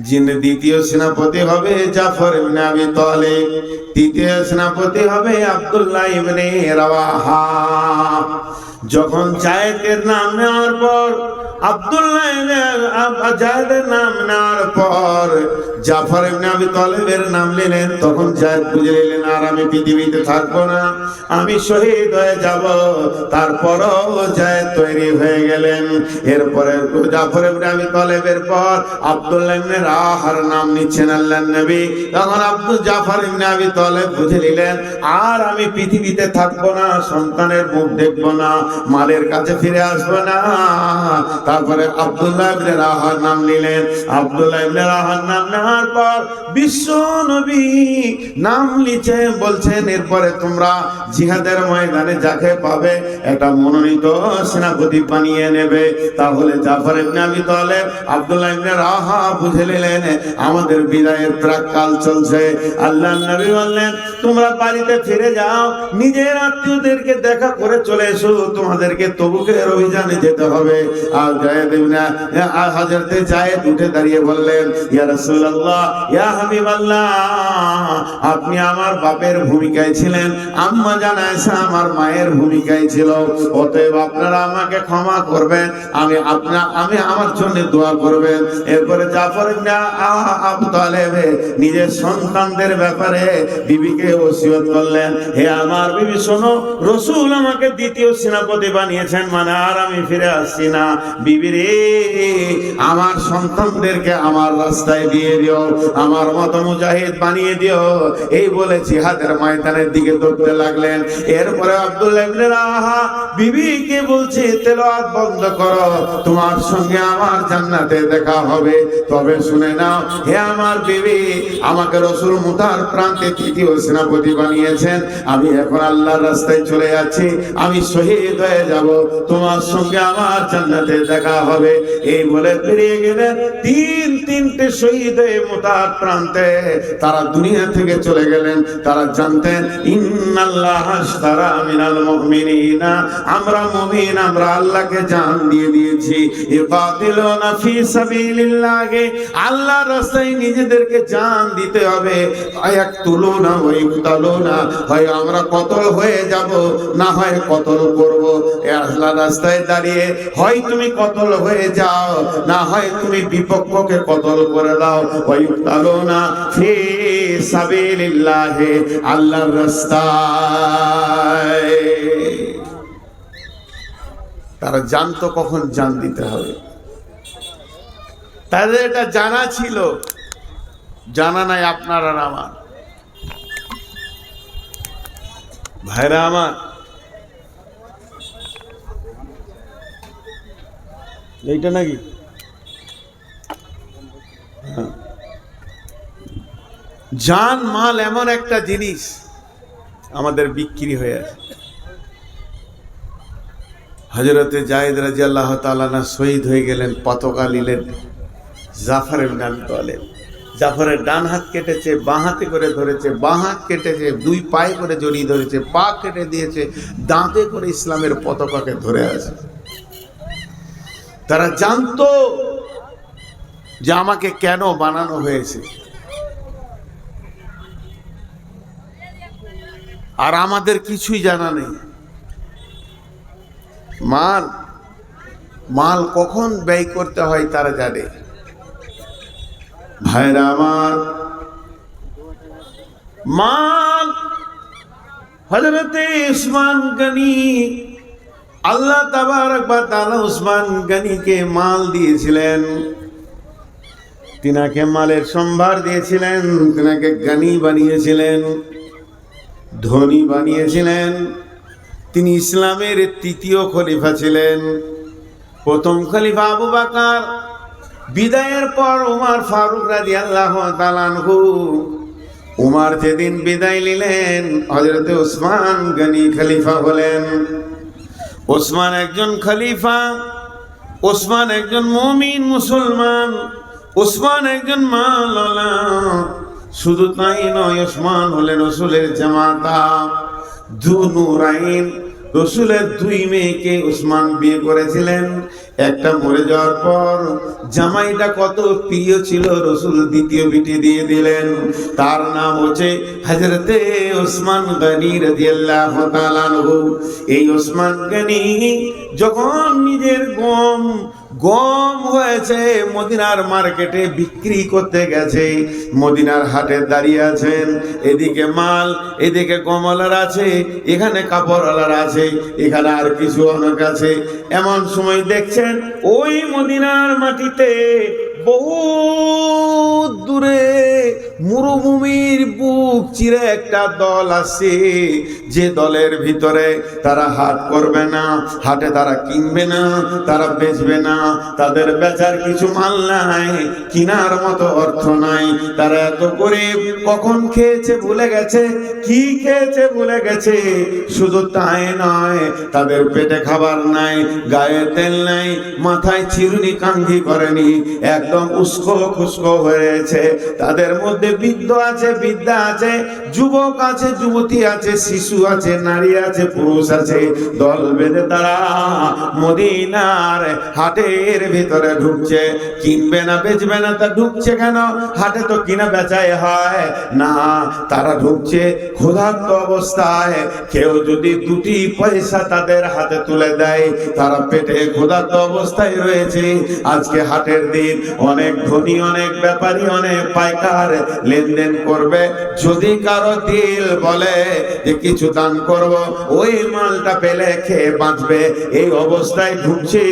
যিনি দ্বিতীয় সেনাপতি হবে জাফর ইবনে আবি তালিব, তৃতীয় সেনাপতি হবে আব্দুল্লাহ ইবনে রাওয়াহা। যখন জায়েদের নাম নেওয়ার পর, জায়েদের নাম নেওয়ার পর জাফর ইবনে আবি তালিবের নাম নিলেন, তখন জায়েদ বুঝে নিলেন আর আমি পৃথিবীতে থাকবো না, আমি শহীদ হয়ে যাব। তারপরও জায়েদ তৈরি হয়ে গেলেন। এরপরে জাফর ইবনে আবি তালিবের পর আব্দুল্লাহ ইবনে রাওয়াহার নাম নিচ্ছেন আল্লাহর নবী। তখন জাফর ইবনে আবি তালিব বুঝে নিলেন আর আমি পৃথিবীতে থাকবো না, সন্তানের মুখ দেখবো না, মালের কাছে ফিরে আসবো না। তারপরে আব্দুল্লাহ ইবনে রাওয়াহার নাম নিলেন। আব্দুল্লাহ ইবনে রাওয়াহার নাম নেওয়ার পর বিশ্ব নবী নাম লিখে বলছেন, এরপরে তোমরা জিহাদের ময়দানে যাকে পাবে একটা মনোনীত সেনাপতি বানিয়ে নেবে। তাহলে জাফর ইবনে আবি তালিব, আব্দুল্লাহ ইবনে রাওয়াহা বুঝে নিলেন আমাদের বিদায়ের প্রাক্কাল চলছে। আল্লাহর নবী বললেন, তোমরা বাড়িতে ফিরে যাও, নিজের আত্মীয়দেরকে দেখা করে চলে এসো, তোমাদেরকে তবুকের অভিযানে যেতে হবে। আর জায়েদ ইবনে হযরতে জায়েদ উঠে দাঁড়িয়ে বললেন, ইয়া রাসূলুল্লাহ, ইয়া হাবিবাল্লাহ, আপনি আমার বাপের ভূমিকায় ছিলেন, আম্মা জান আয়েশা আমার মায়ের ভূমিকায় ছিল, অতএব আপনারা আমাকে ক্ষমা করবেন, আমি আমার জন্য দোয়া করবেন। এরপরে জাফর ইবনে আবু তালিব নিজের সন্তানদের ব্যাপারে বিবিকে ওসিয়ত করলেন, হে আমার বিবি শোনো, রাসূল আমাকে দ্বিতীয় সেনাপতি বানিয়েছেন, মানে আর আমি ফিরে আসছি না। বিবি রে, আমার সন্তানদেরকে আমার রাস্তায় দিয়ে দিও। দিও, আমার মতো মুজাহিদ বানিয়ে দিও। এই বলে জিহাদের ময়দানের দিকে দৌড়তে লাগলেন। এরপরে আব্দুল্লাহ ইবনে রাওয়াহা বিবিকে বলছে, তেলাওয়াত বন্ধ করো, তোমার সঙ্গে আমার জান্নাতে দেখা হবে। তবে শুনে নাও হে আমার বিবি, আমাকে রাসূল মুতার প্রান্তে তৃতীয় সেনাপতি বানিয়েছেন। আমি এখন আল্লাহর রাস্তায় চলে যাচ্ছি, আমি শহীদ হয়ে যাব, তোমার সঙ্গে আমার জান্নাতে দেখা হবে। এই বলে বেরিয়ে গেলেন। তিনটে শহীদ হয়ে মুতার প্রান্তে তারা দুনিয়া থেকে চলে গেলেন। তারা জানতেন ইন্নাল্লাহা আশতারা মিনাল মুমিনিনা, আমরা মুমিন, আমরা আল্লাহকে জান দিয়ে দিয়েছি। ইকাতিলুনা ফি সাবিলিল্লাহ, আল্লাহর রাস্তায় নিজেদেরকে জান দিতে হবে। আয়াকতুলুনা ওয়া ইকতালুনা, হয় আমরা কতল হয়ে যাব, না হয় কতল করব। এই আল্লাহর রাস্তায় দাঁড়িয়ে হয় তুমি কতল হয়ে যাও, না হয় তুমি বিপক্ষকে কতল করে দাও। ওয়া ইকতালুনা ফি সাবিলিল্লাহ, আল্লাহর রাস্তায়। তারা জানতো কখন জান দিতে হবে, তাদের এটা জানা ছিল। জানা নাই আপনার আর আমার। ভাইরা আমার, এইটা নাকি জান মাল এমন একটা জিনিস আমাদের বিক্রি হয়ে আছে। হযরতে যায়েদ রাদিয়াল্লাহু তাআলা না শহীদ হয়ে গেলেন, পতাকা নিলেন জাফর ইবনে আবি তালেব। জাফরের ডান হাত কেটেছে, বাঁ হাতে করে ধরেছে, বাঁ হাত কেটেছে, দুই পায়ে করে জড়িয়ে ধরেছে, পা কেটে দিয়েছে, দাঁতে করে ইসলামের পতাকাকে ধরে আছে। তারা জানতো যে আমাকে কেন বানানো হয়েছে। আর আমাদের কিছুই জানা নেই। মাল কখন ব্যয় করতে হয় তারা জানে। ভাইরা আমার, মাল হযরতে উসমান গনি, আল্লাহ তাবারক ওয়া তাআলা উসমান গনিকে মাল দিয়েছিলেন, তিনাকে মালের সম্ভার দিয়েছিলেন, তিনাকে গনি বানিয়েছিলেন, ধনী বানিয়েছিলেন। তিনি ইসলামের তৃতীয় খলিফা ছিলেন। প্রথম খলিফা আবু বকর, বিদায়ের পর ওমর ফারুক রাদিয়াল্লাহু তাআলা আনহু। ওমর যেদিন বিদায় নিলেন, হযরতে উসমান গনি খলিফা হলেন। ওসমান একজন খলিফা, ওসমান একজন মুমিন মুসলমান, ওসমান একজন মাওলানা। শুধু তাই নয়, ওসমান হলেন রাসূলের জামাতা, দুনুরাইন। রাসূলের দুই মেয়েকে ওসমান বিয়ে করেছিলেন। একটা মরে যাওয়ার পর জামাইটা কত প্রিয় ছিল, রাসূল দ্বিতীয় বিটি দিয়ে দিলেন। তার নাম হচ্ছে হযরতে ওসমান গনি রাদিয়াল্লাহু তাআলা আনহু। এই ওসমান গনি যখন নিজের গম হয়েছে মদিনার মার্কেটে বিক্রি করতে গেছে, মদিনার হাটে দাঁড়িয়ে আছেন। এদিকে মাল, এদিকে গমওয়ালার আছে, এখানে কাপড়ওয়ালার আছে, এখানে আর কিছু অনেক আছে। এমন সময় দেখছেন ওই মদিনার মাটিতে বহু দূরে মরুভূমির বুক চিরে একটা দল আছে, যে দলের ভিতরে তারা হাট করবে না, হাটে তারা কিনবে না, তারা বেচবে না, তাদের বেচার কিছু মাল নাই, কিনার মতো অর্থ নাই। তারা এত গরিব, কখন খেয়েছে ভুলে গেছে, কি খেয়েছে ভুলে গেছে। শুধু তাই নয়, তাদের পেটে খাবার নাই, গায়ে তেল নাই, মাথায় চিরুনি কাঙ্ঘি করেনি, একদম উস্কো খুস্কো হয়েছে। তাদের মধ্যে বৃদ্ধ আছে, বৃদ্ধা আছে, যুবক আছে, যুবতী আছে, শিশু আছে, নারী আছে, পুরুষ আছে। দল বেঁধে তারা মদিনার হাটের ভিতরে ঢুকছে। কিনবে না, বেচবে না, তা ঢুকছে কেন? হাটে তো কিনা বেচাই হয় না। তারা ঢুকছে ক্ষুধার্ত অবস্থায়। কেউ যদি দুটি পয়সা তাদের হাতে তুলে দেয়, তারা পেটে ক্ষুধার্ত অবস্থায় রয়েছে। আজকে হাটের দিন, অনেক ধনী, অনেক ব্যাপারী, অনেক পাইকার লেনদেন করবে। যদি কারো দিল বলে যে কিছু দান করব, ওই মালটা পেলে খেয়ে বাঁচবে, এই অবস্থায় ঢুকছে।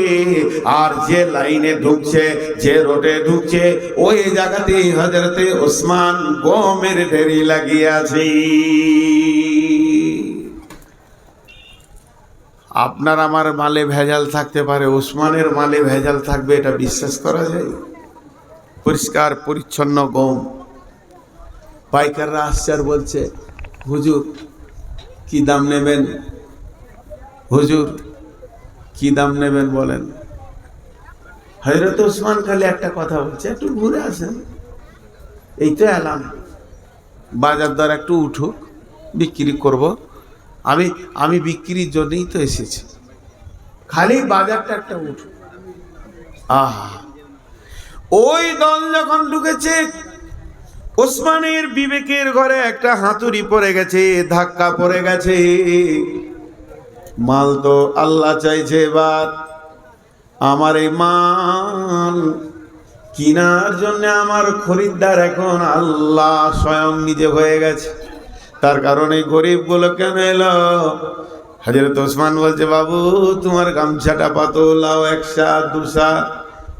আর যে লাইনে ঢুকছে, যে রোডে ঢুকছে, ওই জায়গাতেই হযরতে ওসমান গমের ঢেরি লাগিয়াছে। আপনার আমার মালে ভেজাল থাকতে পারে, ওসমানের মালে ভেজাল থাকবে এটা বিশ্বাস করা যায়? পরিষ্কার পরিচ্ছন্ন গম। পাইকাররা আসছে আর বলছে, হুজুর কি দাম নেবেন? হুজুর কি দাম নেবেন বলেন। হযরত ওসমান খালি একটা কথা বলছে, একটু ঘুরে আসেন, এই তো এলাম, বাজার দর একটু উঠুক, বিক্রি করব। আমি বিক্রির জন্যই তো এসেছি, খালি বাজারটা একটা উঠুক। আহা, ওই দল যখন ঢুকেছে, ওসমানের বিবেকের ঘরে একটা হাতুড়ি পড়ে গেছে, ধাক্কা পড়ে গেছে। মাল তো আল্লাহ চাইছে, এবার আমার এই মাল কিনার জন্য আমার খরিদ্দার এখন আল্লাহ স্বয়ং নিজে হয়ে গেছে। তার কারণে গরিব গুলো কেন এলো? হযরত ওসমান বলছে, বাবু তোমার গামছাটা পাতো, লাও, একশা দুসা।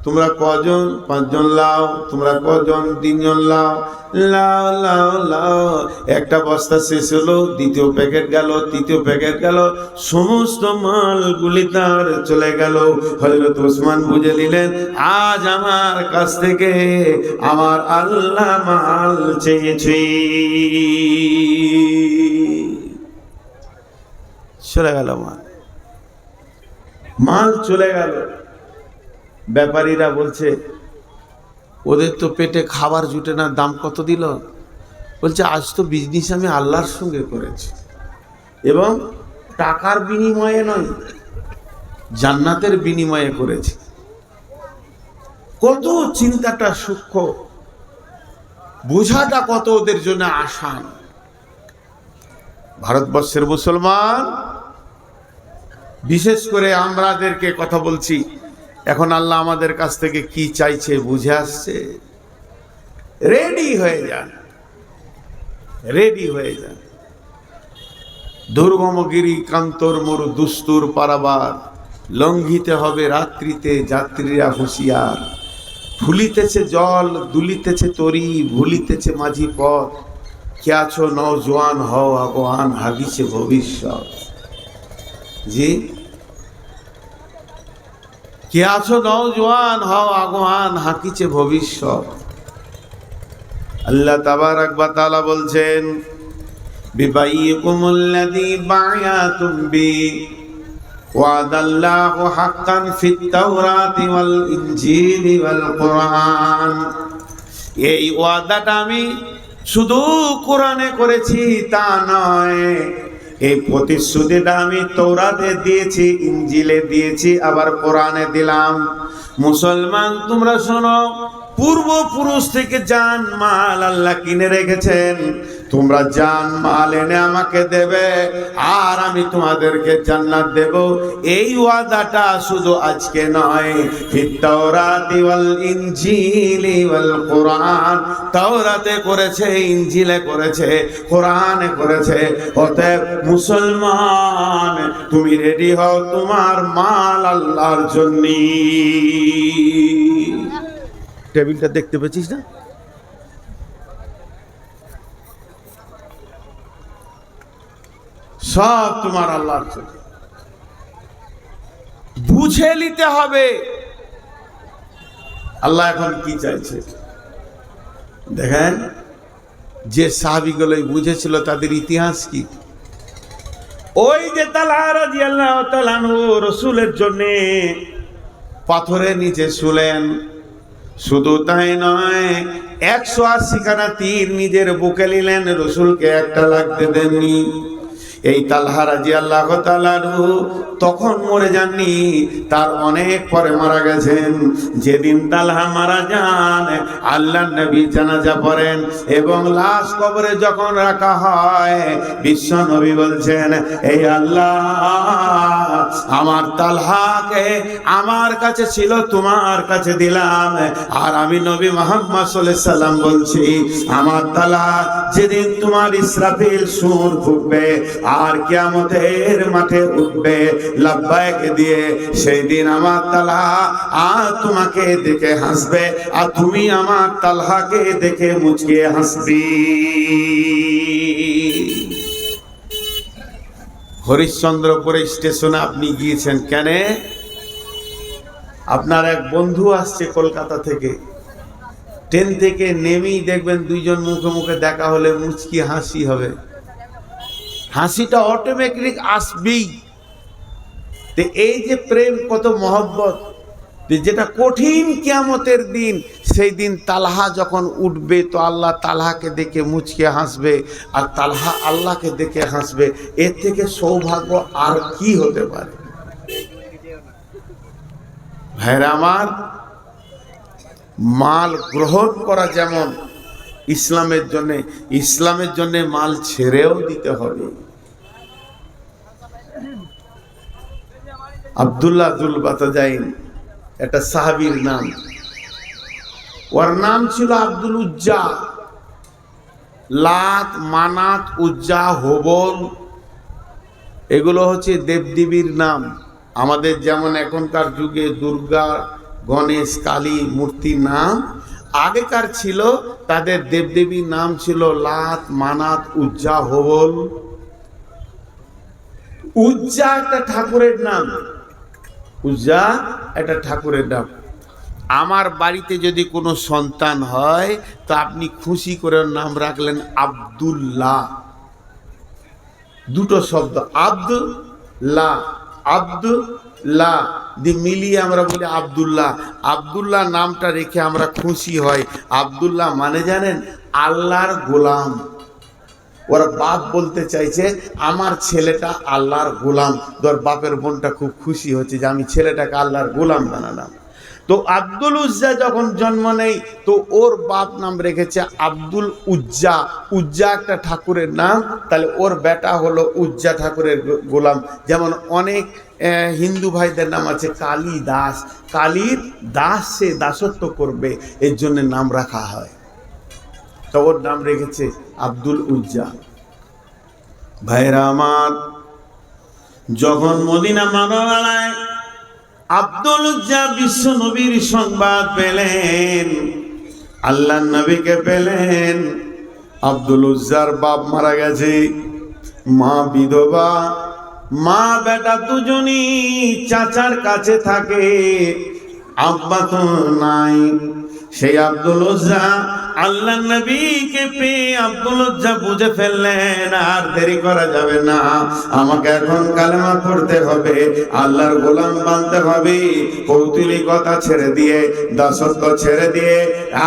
তোমরা কজন? 5 জন লাও। তোমরা কজন? 3 জন লাও। লাও লাও লাও। একটা বস্তা শেষ হলো, দ্বিতীয় প্যাকেট গেল, তৃতীয় প্যাকেট গেল, সমস্ত মালগুলি তার চলে গেল। হযরত ওসমান বুঝে নিলেন, আজ আমার কাছ থেকে আমার আল্লাহ মাল চেয়েছে। চলে গেল মাল চলে গেল। ব্যাপারীরা বলছে, ওদের তো পেটে খাবার জুটে না, দাম কত দিল? বলছে, আজ তো বিজনেস আমি আল্লাহর সঙ্গে করেছি, এবং টাকার বিনিময়ে নয়, জান্নাতের বিনিময়ে করেছি। কত চিন্তাটা সূক্ষ্ম, বোঝাটা কত ওদের জন্য আসান। ভারতবর্ষের মুসলমান, বিশেষ করে আমরাদেরকে কথা বলছি, এখন আল্লাহ আমাদের কাছ থেকে কি চাইছে বুঝে আসছে। রেডি হয়ে যান, রেডি হয়ে যান। দুর্গমগিরি কান্তর মরু দুস্তুর পারাবার, লঙ্ঘিতে হবে রাত্রিতে যাত্রীরা হুঁশিয়ার। ফুলিতেছে জল, দুলিতেছে তরি, ভুলিতেছে মাঝি পথ। কে আছো নওজোয়ান, হও আগুয়ান, হাগিছে ভবিষ্যৎ। জি, কে আছো নওজোয়ান, হও আগুয়ান, হাকিছে ভবিষ্যৎ। আল্লাহ তাবারাক ওয়া তাআলা বলছেন, বিবাইকুমুল্লাযী বায়াতুম বি ওয়াদাল্লাহু হাক্কান ফিত তাওরাতি ওয়াল ইনজিলি ওয়াল কুরআন। এই ওয়াদাটা আমি শুধু কোরআনে করেছি তা নয়, এই প্রতিশ্রুতিটা আমি তৌরাতে দিয়েছি, ইনজিলে দিয়েছি, আবার কোরআনে দিলাম। মুসলমান তোমরা শোনো, পূর্বপুরুষ থেকে জান মাল আল্লাহ কিনে রেখেছেন। তোমরা জান মাল এনে আমাকে দেবে, আর আমি তোমাদেরকে জান্নাত দেব। এই ওয়াদাটা শুধু আজকে নয়, ফিত তাওরাতি ওয়াল ইনজিলি ওয়াল কুরআন। তাওরাতে করেছে, ইনজিলে করেছে, কোরআনে করেছে। অতএব মুসলমান, তুমি রেডি হও তোমার মাল আল্লাহর জন্য। টেবিলটা দেখতে পেয়েছিস না? সব তোমার আল্লাহর জন্য। বুঝে নিতে হবে আল্লাহ এখন কি চাইছে। দেখেন, যে সাহাবীগুলোই বুঝেছিল তাদের ইতিহাস কি। ওই যে তালহা রাদিয়াল্লাহু তাআলা আনহু রাসূলের জন্য পাথরের নিচে শুলেন। শুধু তাই নয়, 180 খানা তীর নিজের বুকে নিলেন, রসুলকে একটা লাগতে দেননি। এই তালহা রাদিয়াল্লাহু তাআলা আনহু তখন মরে যাননি, তার অনেক পরে মারা গেছেন। যেদিন তালহা মারা যান, আল্লাহর নবী জানাজা পড়েন এবং লাশ কবরে যখন রাখা হয়, বিশ্ব নবী বলছেন, এই আল্লাহ, আমার তালহাকে আমার কাছে ছিল, তোমার কাছে দিলাম। আর আমি নবী মুহাম্মদ সাল্লাল্লাহু আলাইহি সাল্লাম বলছি, আমার তালহা যেদিন তোমার ইসরাফিল সুর ফুঁকবে আর কিয়ামতের মাঠে উঠবে লাব্বাইক দিয়ে, সেই দিন আমার তালহা আর তোমাকে দেখে হাসবে, আর তুমি আমার তালহাকে দেখে মুচকে হাসবি। হরিশ্চন্দ্রপুর স্টেশনে আপনি গিয়েছেন কেন? আপনার এক বন্ধু আসছে কলকাতা থেকে, ট্রেন থেকে নেমেই দেখবেন দুইজন মুখে মুখে দেখা হলে মুচকি হাসি হবে, হাসিটা অটোমেটিক আসবেই। তো এই যে প্রেম, কত মহব্বত, যেটা কঠিন কিয়ামতের দিন, সেই দিন তালহা যখন উঠবে তো আল্লাহ তালহাকে দেখে মুচকে হাসবে আর তালহা আল্লাহকে দেখে হাসবে। এর থেকে সৌভাগ্য আর কি হতে পারে? ভাইরা আমার, মাল গ্রহণ করা যেমন ইসলামের জন্য মাল ছেড়েও দিতে হবে। আব্দুল্লাহ যুল বাতাজাইন একটা সাহাবীর নাম, ওর নাম ছিল আব্দুল উজ্জা। লাত, মানাত, উজ্জা, হোবল এগুলো হচ্ছে দেবদেবীর নাম। আমাদের যেমন এখনকার যুগে দুর্গা, গণেশ, কালী মূর্তির নাম, আগেকার ছিল তাদের দেবদেবীর নাম ছিল লাত, মানাত, উজ্জা, হোবল। উজ্জা একটা ঠাকুরের নাম, উজ্জা একটা ঠাকুরের নাম। আমার বাড়িতে যদি কোনো সন্তান হয় তো আপনি খুশি করে নাম রাখলেন আব্দুল্লাহ। দুটো শব্দ, আব্দুল্লাহ, আব্দুল্লাহ দি মিলিয়ে আমরা বলি আব্দুল্লাহ। আব্দুল্লাহ নামটা রেখে আমরা খুশি হই। আব্দুল্লাহ মানে জানেন, আল্লাহর গোলাম। ওরা বাপ বলতে চাইছে আমার ছেলেটা আল্লাহর গোলাম। তোর বাপের বোনটা খুব খুশি হচ্ছে যে আমি ছেলেটাকে আল্লাহর গোলাম বানালাম। তো আব্দুল উজ্জা যখন জন্ম নেই তো ওর বাপ নাম রেখেছে আব্দুল উজ্জা। উজ্জা একটা ঠাকুরের নাম, তাহলে ওর বেটা হলো উজ্জা ঠাকুরের গোলাম। যেমন অনেক হিন্দু ভাইদের নাম আছে কালী দাস, কালীর দাস, সে দাসত্ব করবে, এর জন্য নাম রাখা হয়। তো ওর নাম রেখেছে আব্দুল উজ্জা। ভাইরা আমার, যখন মদিনা মানবালায় আব্দুল উজ্জা বিশ্ব নবীর সংবাদ পেলেন, আল্লাহ নবীকে পেলেন, আব্দুল উজ্জার বাপ মারা গেছে, মা বিধবা, মা বেটা দুজনই চাচার কাছে থাকে, আব্বা তো নাই। সেই আব্দুল উজ্জা আল্লাহ নবীকে পেয়ে আব্দুল উজ্জা বুঝে ফেললেন আর দেরি করা যাবে না, আমাকে এখন কালেমা পড়তে হবে, আল্লাহর গোলাম বানতে হবে। কৌতূহলিকতা ছেড়ে দিয়ে, দাসত্ব ছেড়ে দিয়ে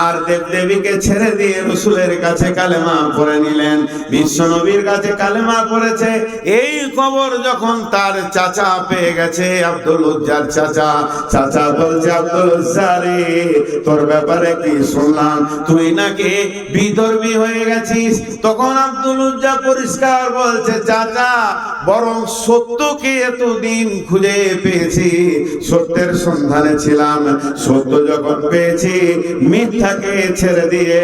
আর দেবদেবীকে ছেড়ে দিয়ে রসুলের কাছে কালেমা পড়ে নিলেন। বিশ্ব নবীর কাছে কালেমা পড়েছে। এই খবর যখন তার চাচা পেয়ে গেছে, আব্দুল উজ্জার চাচা, চাচা বলছে, আব্দুল উজ্জা রে, তোর ব্যাপারে কি শুনলাম, তুই নাকি বিধর্মী হয়ে গেছিস। তখন আব্দুল উজ্জা পরিষ্কার বলছে, চাচা, বরং সত্যকে এতদিন খুঁজে পেয়েছি, সত্যের সন্ধানে ছিলাম, সত্য যখন পেয়েছি মিথ্যাকে ছেড়ে দিয়ে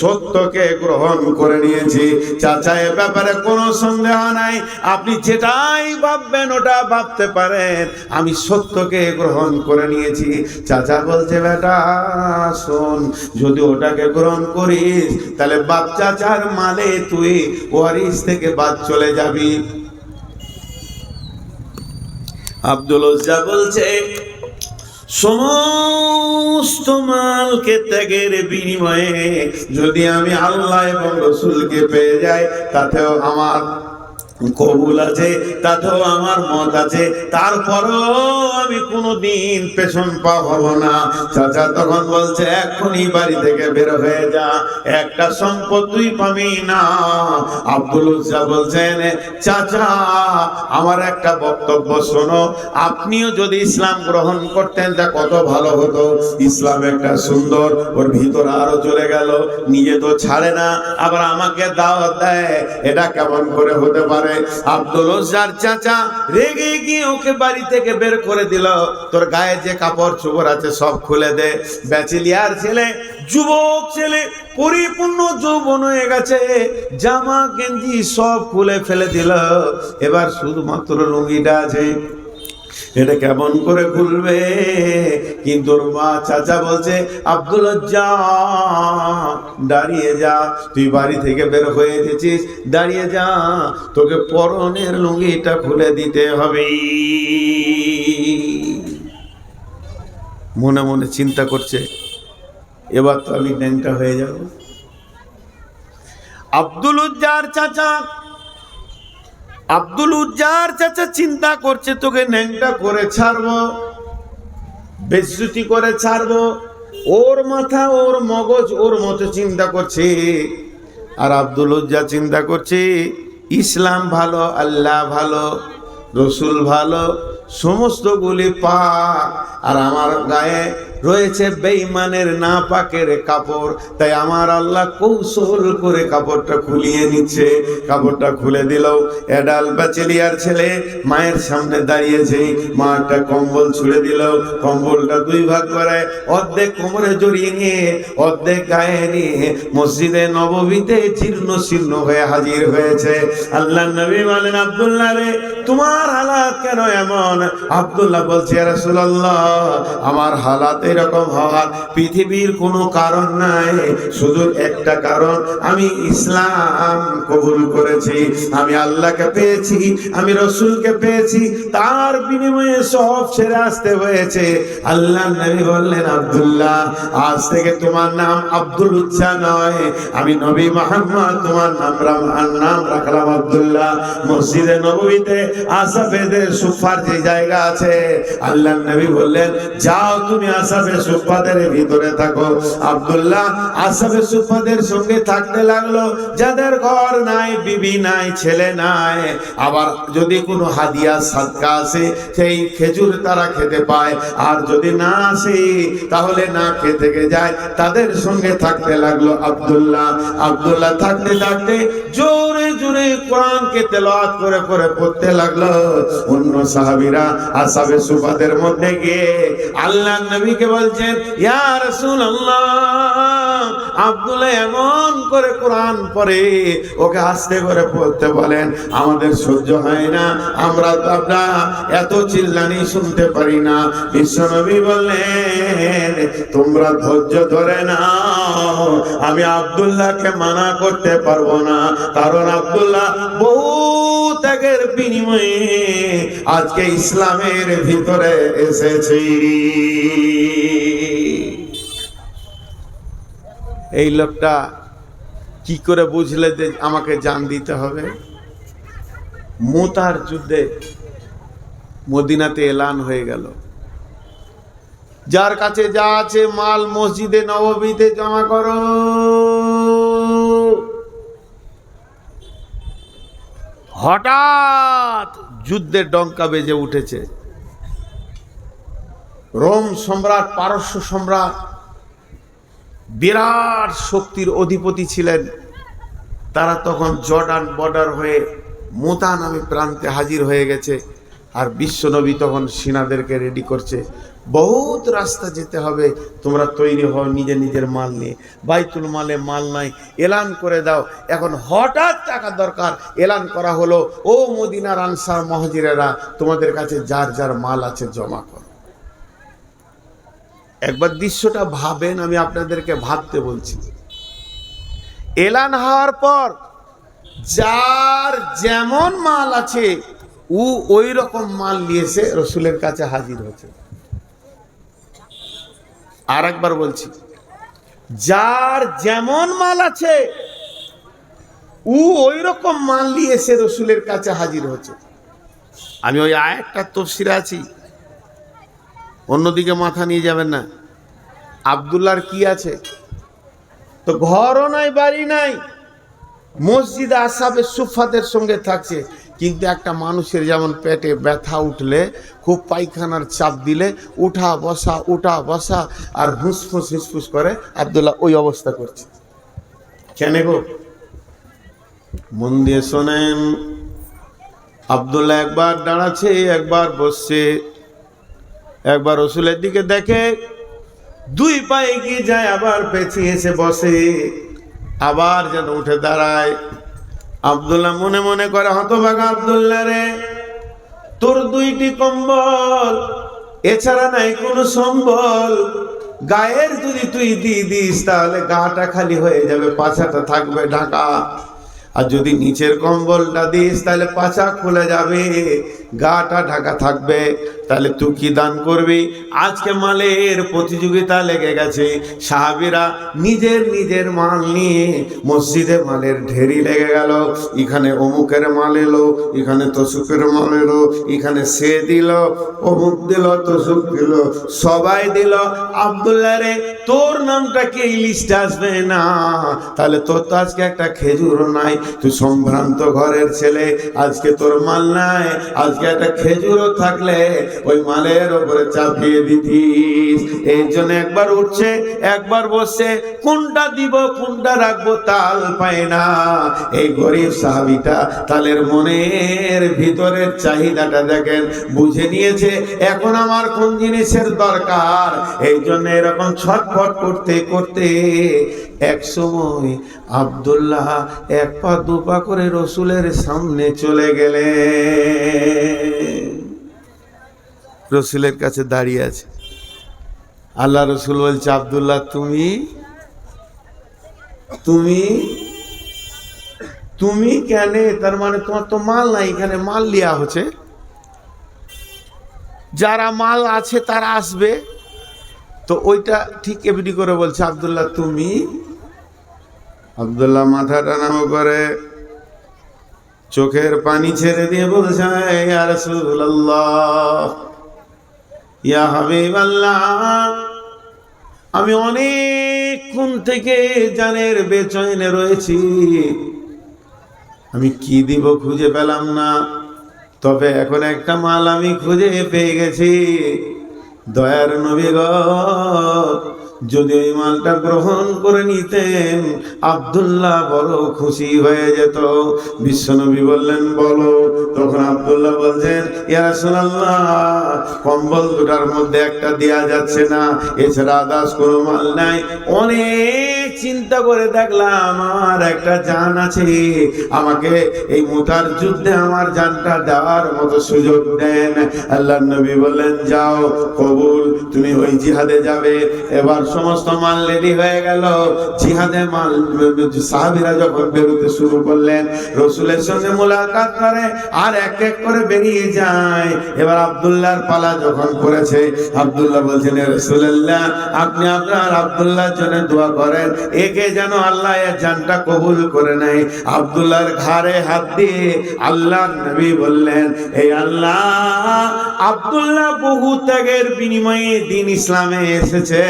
সত্যকে গ্রহণ করে নিয়েছি। চাচা, এ ব্যাপারে কোনো সন্দেহ নাই, আপনি যেটাই ভাববেন ওটা ভাবতে পারেন, আমি সত্যকে গ্রহণ করে নিয়েছি। চাচা বলছে, বেটা শোন, যদি ওটাকে গ্রহণ করিস তাহলে বাপ চাচার মালে তুই ওয়ারিস থেকে বাদ চলে যাবি। আব্দুল উজ্জা বলছে, সমস্ত মালকে ত্যাগের বিনিময়ে যদি আমি আল্লাহ এবং রসুলকে পেয়ে যাই, তাতেও আমার কবুল আছে, তাতেও আমার মত আছে, তারপরও আমি কোনোদিন পেছন পা হব না। চাচা তখন বলছে এক্ষুনি বাড়ি থেকে বের হয়ে যা, একটা সম্পদ তুই পাবি না। আব্দুল উজ্জা বলছেন চাচা আমার একটা বক্তব্য শোনো, আপনিও যদি ইসলাম গ্রহণ করতেন তা কত ভালো হতো। ইসলাম একটা সুন্দর, ওর ভিতরে আরো চলে গেল, নিজে তো ছাড়ে না আবার আমাকে দাওয়াত দেয়, এটা কেমন করে হতে পারে? আব্দুল উজ্জার চাচা রেগে গিয়ে ওকে বাড়ি থেকে বের করে দিল। তোর গায়ে যে কাপড় চোপড় আছে সব খুলে দে। ব্যাচেলিয়ার ছেলে, যুবক ছেলে, পরিপূর্ণ যৌবন হয়ে গেছে, জামা গেঞ্জি সব খুলে ফেলে দিল, এবার শুধুমাত্র লুঙ্গিটা আছে, এটা কেমন করে খুলবে? কিন্তু ওর মা চাচা বলছে আব্দুল উজ্জা দাঁড়িয়ে যা, তুই বাড়ি থেকে বের হয়ে এসেছিস, দাঁড়িয়ে যা, তোকে পরনের লুঙ্গিটা খুলে দিতে হবে। মনে মনে চিন্তা করছে এবার তো আমি ন্যাংটা হয়ে যাব। আব্দুল উজ্জার চাচা চিন্তা করছে তোকে ন্যাংটা করে ছাড়বো, বেজ্জতি করে ছাড়বো। ওর মাথা, ওর মগজ ওর মতো চিন্তা করছে, আর আব্দুল উজ্জা চিন্তা করছে ইসলাম ভালো, আল্লাহ ভালো, রসুল ভালো, সমস্ত গুলি পাক, আর আমার গায়ে রয়েছে বেঈমানের না পাকের কাপড়, তাই আমার আল্লাহ কৌশল করে কাপড়টা খুলিয়ে নিচ্ছে। কাপড়টা খুলে দিল, এডাল ব্যাচেলিয়ার ছেলে মায়ের সামনে দাঁড়িয়েছে, মা একটা কম্বল ছুঁড়ে দিল, কম্বলটা দুই ভাগ করে অর্ধেক কোমরে জড়িয়ে নিয়ে অর্ধেক গায়ে নিয়ে মসজিদে নববীতে জীর্ণ শীর্ণ হয়ে হাজির হয়েছে। আল্লাহ নবী বলেন আব্দুল্লাহ রে তোমার হালাত কেন এমন? আব্দুল্লাহ বলছে ইয়া রাসূলুল্লাহ আমার হালাত এরকম হওয়ার পৃথিবীর কোনো কারণ নাই, শুধু একটা কারণ, আমি ইসলাম কবুল করেছি, আমি আল্লাহকে পেয়েছি, আমি রসুলকে পেয়েছি, তার বিনিময়ে সব ছেড়ে আসতে হয়েছে। আল্লাহ নবী বললেন আব্দুল্লাহ আজ থেকে তোমার নাম আব্দুল উজ্জা নয়, আমি নবী মুহাম্মদ তোমার নাম রাখলাম আব্দুল্লাহ। মসজিদে নববীতে আসাফেদের সুফার যে জায়গা আছে, আল্লাহ নবী বললেন যাও তুমি আসাফে সুফাদের ভিতরে থাকো। আব্দুল্লাহ আসাফে সুফাদের সঙ্গে থাকতে লাগলো, যাদের ঘর নাই, বিবি নাই, ছেলে নাই, আবার যদি কোনো হাদিয়া সাদকা আসে সেই খেজুর তারা খেতে পায়, আর যদি না আসে তাহলে না খেয়ে থেকে যায়, তাদের সঙ্গে থাকতে লাগলো আব্দুল্লাহ থাকতে থাকতে জোরে জোরে কোরআনকে তেলাওয়াত করে করে পড়তে লাগলো। অন্য সাহাবীরা আসাবে সুফাদের মধ্যে গিয়ে আল্লাহ নবীকে বলছেন ইয়া রাসূলুল্লাহ আব্দুল্লাহ এমন করে কোরআন পড়ে, ওকে আস্তে করে পড়তে বলেন, আমাদের সহ্য হয় না, আমরা তো আপনার এত চিল্লানি শুনতে পারি না। বিশ্বনবী বললেন তোমরা ধৈর্য ধরে নাও, আমি আব্দুল্লাহকে মানা করতে পারবো না, কারণ আব্দুল্লাহ বহু ত্যাগের বিনিময়ে আজকে ইসলামের ভিতরে এসেছি। এই লোকটা কি করে বুঝলে যে আমাকে জান দিতে হবে? মুতার যুদ্ধে মদিনাতে এলান হয়ে গেল, যার কাছে যা আছে মাল মসজিদে নববীতে জমা করো। হঠাৎ যুদ্ধের ডঙ্কা বেজে উঠেছে। রোম সম্রাট, পারস্য সম্রাট, বিরাট শক্তির অধিপতি ছিলেন, তারা তখন জর্ডান বর্ডার হয়ে মুতা নামে প্রান্তে হাজির হয়ে গেছে। আর বিশ্বনবী তখন সিনাদেরকে রেডি করছে, বহুত রাস্তা যেতে হবে, তোমরা তৈরি হও নিজের নিজের মাল নিয়ে, বাইতুল মালে মাল নাই, এলান করে দাও। এখন হঠাৎ টাকা দরকার, এলান করা হলো ও মদিনার আনসার মুহাজিরেরা তোমাদের কাছে যার যার মাল আছে জমা করো। একবার দৃশ্যটা ভাবেন, আমি আপনাদেরকে ভাবতে বলছি। এলান হওয়ার পর যার যেমন মাল আছে ওই রকম মাল নিয়েছে রসুলের কাছে হাজির হয়েছে। আর একবার বলছি, যার যেমন মাল আছে ওই রকম মাল নিয়ে এসে রসুলের কাছে হাজির হচ্ছে। আমি ওই আয়াতটা তফসিরে আছি, অন্যদিকে মাথা নিয়ে যাবেন না। আব্দুল্লাহর কি আছে? তো ঘরও নাই, বাড়ি নাই, মসজিদে আসহাবে সুফাদের সঙ্গে থাকছে। কিন্তু একটা মানুষের যেমন পেটে ব্যথা উঠলে, খুব পায়খানার চাপ দিলে উঠা বসা আর হুসফুস করে, আব্দুল্লাহ ওই অবস্থা করছে। কেন গো? মন দিয়ে শোনেন। আব্দুল্লাহ একবার দাঁড়াচ্ছে, একবার বসছে, একবার রসুলের দিকে দেখে, দুই পায়ে এগিয়ে যায়, আবার পেছিয়ে এসে বসে, আবার যেন উঠে দাঁড়ায়। আব্দুল্লাহ মনে মনে করে, হতভাগা আব্দুল্লাহ রে, তোর দুইটি কম্বল, এছাড়া নাই কোনো সম্বল। গায়ের যদি তুই দিয়ে দিস তাহলে গাটা খালি হয়ে যাবে, পাছাটা থাকবে ঢাকা। আর যদি নিচের কম্বলটা দিস তাহলে পাছা খুলে যাবে, গাটা ঢাকা থাকবে। তাহলে তুই কি দান করবি? আজকে মালের প্রতিযোগিতা লেগে গেছে। সাহাবীরা নিজের মাল নিয়ে মসজিদে মালের ঢেরি লেগে গেল। এখানে অমুকের মাল এলো, এখানে তসুকের মাল এলো, এখানে সে দিল, অমুক দিল, তসুক দিল, সবাই দিল। আব্দুল্লাহ রে, তোর নামটা কি এই লিস্টে আসবে না? তাহলে তোর তো আজকে একটা খেজুরও নাই, তুই সম্ভ্রান্ত ঘরের ছেলে, আজকে তোর মাল নাই। আজকে একটা খেজুরও থাকলে ওই মালের ওপরে চাপিয়ে দিতিস। এই জন্য একবার উঠছে, একবার বসছে, কোনটা দিব কোনটা রাখবো তাল পায় না। এই গরিব সাহাবীটা তালের মনের ভিতরের চাহিদাটা দেখেন, বুঝে নিয়েছে এখন আমার কোন জিনিসের দরকার। এই জন্য এরকম ছটফট করতে করতে এক সময় আব্দুল্লাহ এক পা দুপা করে রসুলের সামনে চলে গেলেন। রসুলের কাছে দাঁড়িয়ে আছে। আল্লাহ রসুল বলছে, আব্দুল্লাহ তুমি তুমি তুমি কেন? তার মানে তোমার তো মাল নাই, এখানে মাল লিয়া হচ্ছে, যারা মাল আছে তারা আসবে। তো ওইটা ঠিক এমনি করে বলছে, আব্দুল্লাহ তুমি। আব্দুল্লাহ মাথাটা নাম করে চোখের পানি ছেড়ে দিয়ে বলছে, ইয়া রাসূলুল্লাহ, ইয়া হাবিবাল্লাহ, আমি অনেকক্ষণ থেকে জানের বেচৈনে রয়েছি, আমি কি দিব খুঁজে পেলাম না, তবে এখন একটা মাল আমি খুঁজে পেয়ে গেছি। দয়ার নবী গো, যদি ওই মালটা গ্রহণ করে নিতেন আব্দুল্লাহ বড় খুশি হয়ে যেত। বিশ্বনবী বললেন, বলো। তখন আব্দুল্লাহ বলছেন, ইয়া রাসূলুল্লাহ, কম্বল দুটার মধ্যে একটা দেয়া যাচ্ছে না, এছাড়া আদার্স কোনো মাল নাই। অনেক চিন্তা করে দেখলাম আমার একটা জান আছে, আমাকে এই মুতার যুদ্ধে আমার জানটা দেওয়ার মতো সুযোগ দেন। আল্লাহর নবী বললেন, যাও, কবুল, তুমি ওই জিহাদে যাবে। এবার সমস্ত মাল রেডি হয়ে গেল, জিহাদে মাল। সাহাবীরা যখন বেরোতে শুরু করলেন, রসুলের সঙ্গে মুলাকাত করে আর এক এক করে বেরিয়ে যায়। এবার আব্দুল্লাহর পালা যখন করেছে, আব্দুল্লাহ বলছেন, ইয়া রাসূলুল্লাহ, আপনি আপনার আব্দুল্লাহর জন্য দোয়া করেন, একে যেন আল্লাহ এর জানটা কবুল করে নেয়। আব্দুল্লাহর ঘাড়ে হাত দিয়ে আল্লাহর নবী বললেন, এই আল্লাহ, আব্দুল্লাহ বহু ত্যাগের বিনিময়ে দ্বীন ইসলামে এসেছে,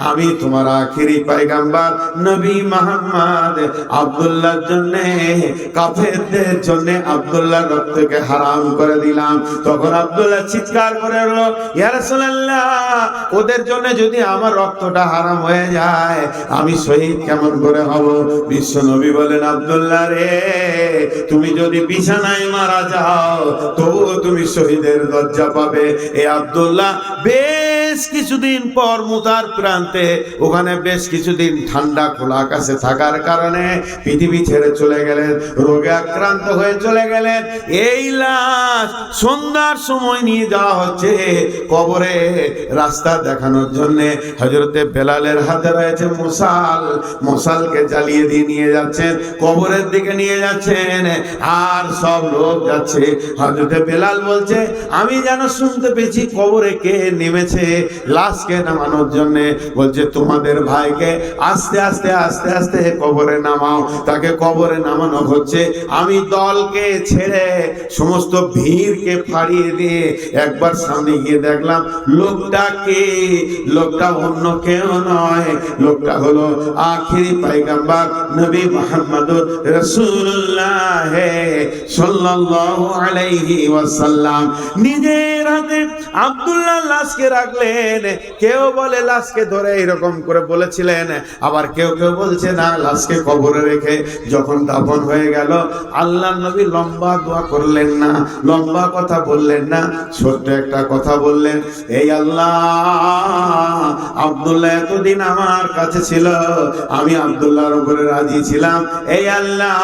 আমি তোমার আখিরি পয়গম্বর নবী মুহাম্মদ আব্দুল্লাহর জন্য, কাফেরদের জন্য আব্দুল্লাহর রক্তকে হারাম করে দিলাম। তখন আব্দুল্লাহ চিৎকার করে বলল, ইয়া রাসূলুল্লাহ, ওদের জন্য যদি আমার রক্তটা হারাম হয়ে যায় আমি শহীদ কেমন করে হব? বিশ্ব নবী বলেন, আব্দুল্লাহ রে, তুমি যদি বিছানায় মারা যাও তবুও তুমি শহীদের দরজা পাবে। এই আব্দুল্লাহ বেশ কিছুদিন পর মুতার প্রান্তে, ওখানে বেশ কিছুদিন ঠান্ডা খোলা আকাশে থাকার কারণে পৃথিবী ছেড়ে চলে গেলেন, রোগে আক্রান্ত হয়ে চলে গেলেন। এই লাশ সন্ধ্যার সময় নিয়ে যাওয়া হচ্ছে কবরে, রাস্তা দেখানোর জন্য। হযরতে বেলালের হাতে রয়েছে মশাল, মশালকে জ্বালিয়ে দিয়ে নিয়ে যাচ্ছেন, কবরের দিকে নিয়ে যাচ্ছেন, আর সব লোক যাচ্ছে। হযরতে বেলাল বলছে, আমি যেন শুনতে পেয়েছি কবরে কে নেমেছে। লাশকে নামানোর জন্য। বলছে তোমাদের ভাইকে আস্তে আস্তে আস্তে আস্তে কবরে নামাও। তাকে কবরে নামানো হচ্ছে। আমি দলকে ছেড়ে সমস্ত ভিড়কে ফাড়িয়ে দিয়ে একবার সামনে গিয়ে দেখলাম লোকটা কে। লোকটা অন্য কেউ নয়, লোকটা হলো আখিরি পয়গম্বর নবী মুহাম্মদুর রাসূলুল্লাহ সাল্লাল্লাহু আলাইহি ওয়াসাল্লাম। নিজের হাতে আব্দুল্লাহ লাশকে রাখলেন। কেউ বলে লাশকে ধরে এরকম করে বলেছিলেন, আবার কেউ কেউ বলছে না লাশকে কবরে রেখে যখন দাফন হয়ে গেল আল্লাহর নবী লম্বা দোয়া করলেন না, লম্বা কথা বললেন না, ছোট্ট একটা কথা বললেন, এই আল্লাহ আব্দুল্লাহ এতদিন আমার কাছে ছিল, আমি আব্দুল্লাহর উপরে রাজি ছিলাম, এই আল্লাহ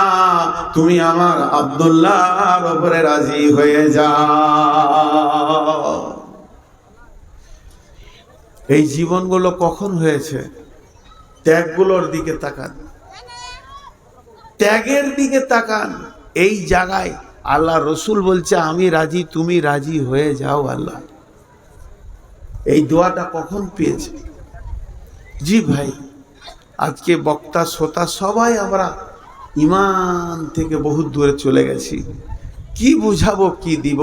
তুমি আমার আব্দুল্লাহর উপরে রাজি হয়ে যাও। এই জীবনগুলো কখন হয়েছে? ত্যাগগুলোর দিকে তাকান, ত্যাগের দিকে তাকান। এই জায়গায় আল্লাহ রসুল বলছে আমি রাজি, তুমি রাজি হয়ে যাও আল্লাহ। এই দোয়াটা কখন পেয়েছে? জি ভাই, আজকে বক্তা শ্রোতা সবাই আমরা ইমান থেকে বহুত দূরে চলে গেছি। কি বুঝাবো কি দিব,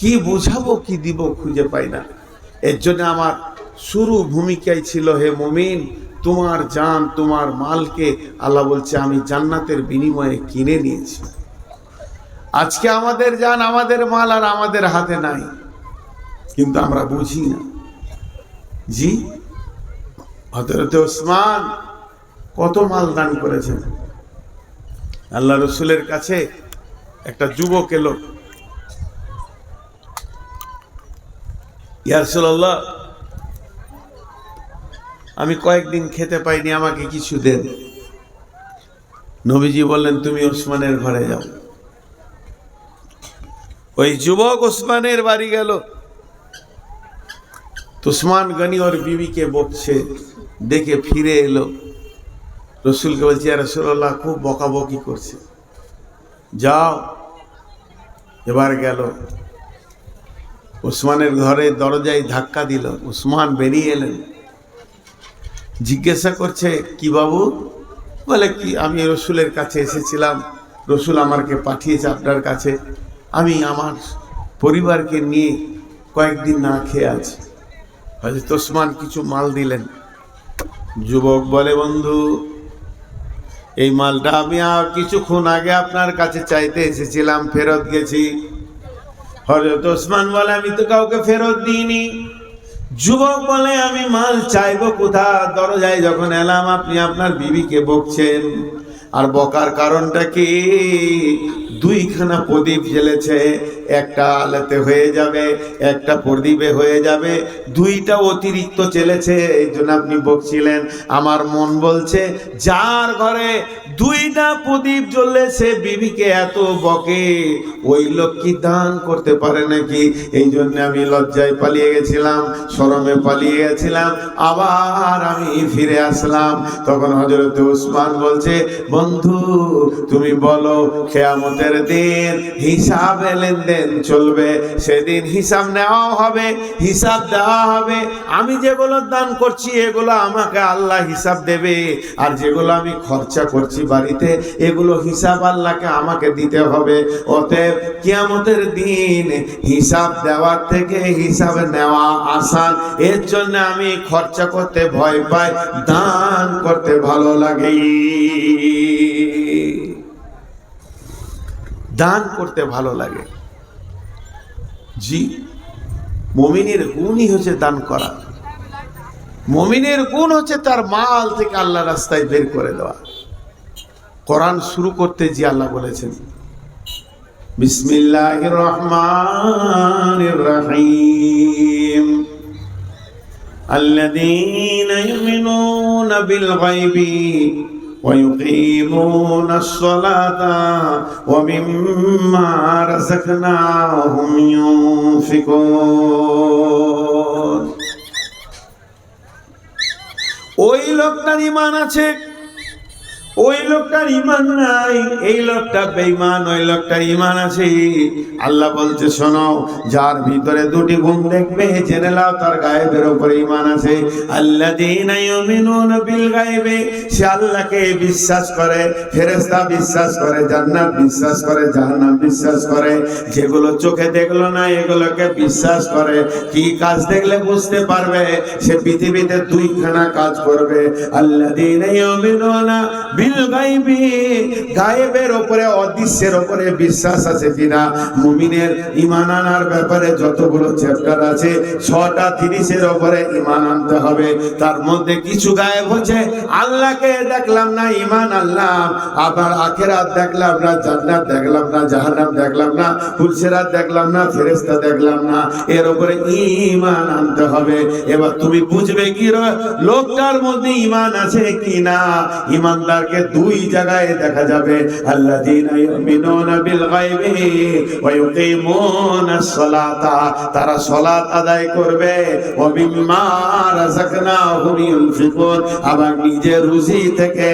কি বুঝাবো কি দিব খুঁজে পাই না। এর জন্য আমার শুরু ভূমিকায় ছিল, হে মুমিন তোমার জান তোমার মালকে আল্লাহ বলছে আমি জান্নাতের বিনিময়ে কিনে নিয়েছি। আজকে আমাদের জান আমাদের মাল আর আমাদের হাতে নাই, কিন্তু আমরা বুঝি না। জি, হযরত ওসমান কত মাল দান করেছেন। আল্লাহ রসুলের কাছে একটা যুবক এলো, ইয়া রাসূলুল্লাহ আমি কয়েকদিন খেতে পাইনি, আমাকে কিছু দেন। নবীজি বললেন তুমি ওসমানের ঘরে যাও। ওই যুবক ওসমানের বাড়ি গেল। ওসমান গনি ওর বিবিকে বকছে দেখে ফিরে এলো, রসুলকে বলছে ইয়া রাসূলুল্লাহ খুব বকাবকি করছে, যাও। এবার গেল ওসমানের ঘরে, দরজায় ধাক্কা দিল, ওসমান বেরিয়ে এলেন। জিজ্ঞাসা করছে কি বাবু? বলে কি আমি রসুলের কাছে এসেছিলাম, রসুল আমাকে পাঠিয়েছে আপনার কাছে, আমি আমার পরিবারকে নিয়ে কয়েকদিন না খেয়ে আছি। হযরত ওসমান কিছু মাল দিলেন। যুবক বলে বন্ধু এই মালটা আমি কিছুক্ষণ আগে আপনার কাছে চাইতে এসেছিলাম, ফেরত গেছি। হযরত ওসমান বলে আমি তো কাউকে ফেরত দিইনি। যুবক বলে আমি মাল চাইবো কোথা? দরজায় যখন এলাম আপনি আপনার বিবিকে বকছেন, আর বকার কারণটা কি? দুইখানা প্রদীপ জ্বেলেছে, একটা আলোতে হয়ে যাবে, একটা প্রদীপে হয়ে যাবে, দুইটা অতিরিক্ত জ্বেলেছে, এই জন্য আপনি বকছিলেন। আমার মন বলছে যার ঘরে দুইটা প্রদীপ জ্বললে সে বিবিকে এত বকে, ওই লোক কি দান করতে পারে নাকি? এই জন্য আমি লজ্জায় পালিয়ে গেছিলাম, শরমে পালিয়ে গেছিলাম, আবার আমি ফিরে আসলাম। তখন হযরত ওসমান বলছে বন্ধু তুমি বলো কিয়ামতের দিন হিসাব লেনদেন চলবে, সেদিন হিসাব নেওয়া হবে, হিসাব দেওয়া হবে। আমি যেগুলো দান করছি এগুলো আমাকে আল্লাহ হিসাব দেবে, আর যেগুলো আমি খরচা করছি বাড়িতে এগুলো হিসাব আল্লাহকে আমাকে দিতে হবে। অতএব কিয়ামতের দিন হিসাব দেওয়ার থেকে হিসাব নেওয়া আসান। এর জন্য আমি খরচা করতে ভয় পাই, দান করতে ভালো লাগে। দান করতে ভালো লাগে। জি, মুমিনের গুণই হচ্ছে দান করা। মুমিনের গুণ হচ্ছে তার মাল থেকে আল্লাহ রাস্তায় বের করে দেওয়া। কোরআন শুরু করতে যে আল্লাহ বলেছেন বিসমিল্লাহির রহমানির রহিম আল্লাযীনা ইউমিনুনা বিল গায়বি ويقيمون الصلاة ومما رزقناهم ينفقون। ওই লোকটার ঈমান আছে, ওই লোকটার ঈমান নাই, এই লোকটা বেঈমান, ওই লোকটার ঈমান আছে। আল্লাহ বলছে শোনো, যার ভিতরে দুটি গুণ দেখবে জেনে নাও তার গায়েবের উপরে ঈমান আছে। আল্লাযীনা ইউমিনুনা বিল গায়বি, সে আল্লাহকে বিশ্বাস করে, ফেরেশতা বিশ্বাস করে, জান্নাত বিশ্বাস করে, জাহান্নাম বিশ্বাস করে। যেগুলো চোখে দেখলো না এগুলোকে বিশ্বাস করে। কি কাজ দেখলে বুঝতে পারবে? সে পৃথিবীতে দুইখানা কাজ করবে। আল্লাযীনা ইউমিনুনা বিল গায়বি, গায়েবের উপরে, অদৃশ্যের উপরে বিশ্বাস আছে কিনা। মুমিনের ঈমান আনার ব্যাপারে যতগুলো চ্যাপ্টার আছে 6টা 30-এর উপরে ঈমান আনতে হবে। তার মধ্যে কিছু গায়েব হচ্ছে, আল্লাহকে দেখলাম না ঈমান আনলাম, আবার আখিরাত দেখলাম না, জান্নাত দেখলাম না, জাহান্নাম দেখলাম না, ফুলসিরাত দেখলাম না, ফেরেশতা দেখলাম না, এর উপরে ঈমান আনতে হবে। এবার তুমি বুঝবে কি লোকটার মধ্যে ঈমান আছে কিনা। ঈমানদারকে দুই জায়গায় দেখা যাবে। আল্লাযীনা ইউমিনুনা বিল গায়বি ওয়া ইউকিমুনাস সালাতা, তারা সালাত আদায় করবে। ওয়া মিম্মা রাযাকনাহুম ইউনফিকুন, আবার নিজের রুজি থেকে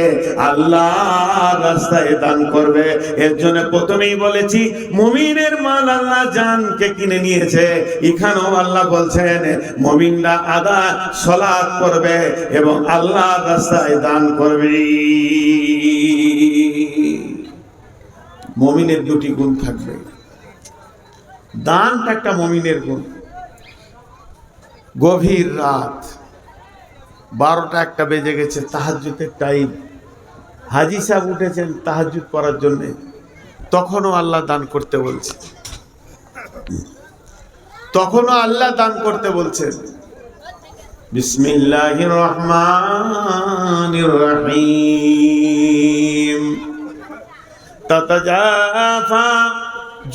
আল্লাহর রাস্তায় দান করবে। এর জন্য প্রথমেই বলেছি মুমিনের মাল আল্লাহ জানকে কিনে নিয়েছে। এখানেও আল্লাহ বলছেন মুমিনরা সালাত করবে এবং আল্লাহর রাস্তায় দান করবে। মুমিনের দুটি গুণ থাকবে। দানটা একটা মুমিনের গুণ। গভীর রাত 12টা 1টা বেজে গেছে, তাহাজ্জুদের টাইম, হাজী সাহেব উঠেছেন তাহাজ্জুদ পড়ার জন্য, তখনও আল্লাহ দান করতে বলছে, তখনও আল্লাহ দান করতে বলছেন। বিসমিল্লাহির রহমানির রহিম। তাতাজাফা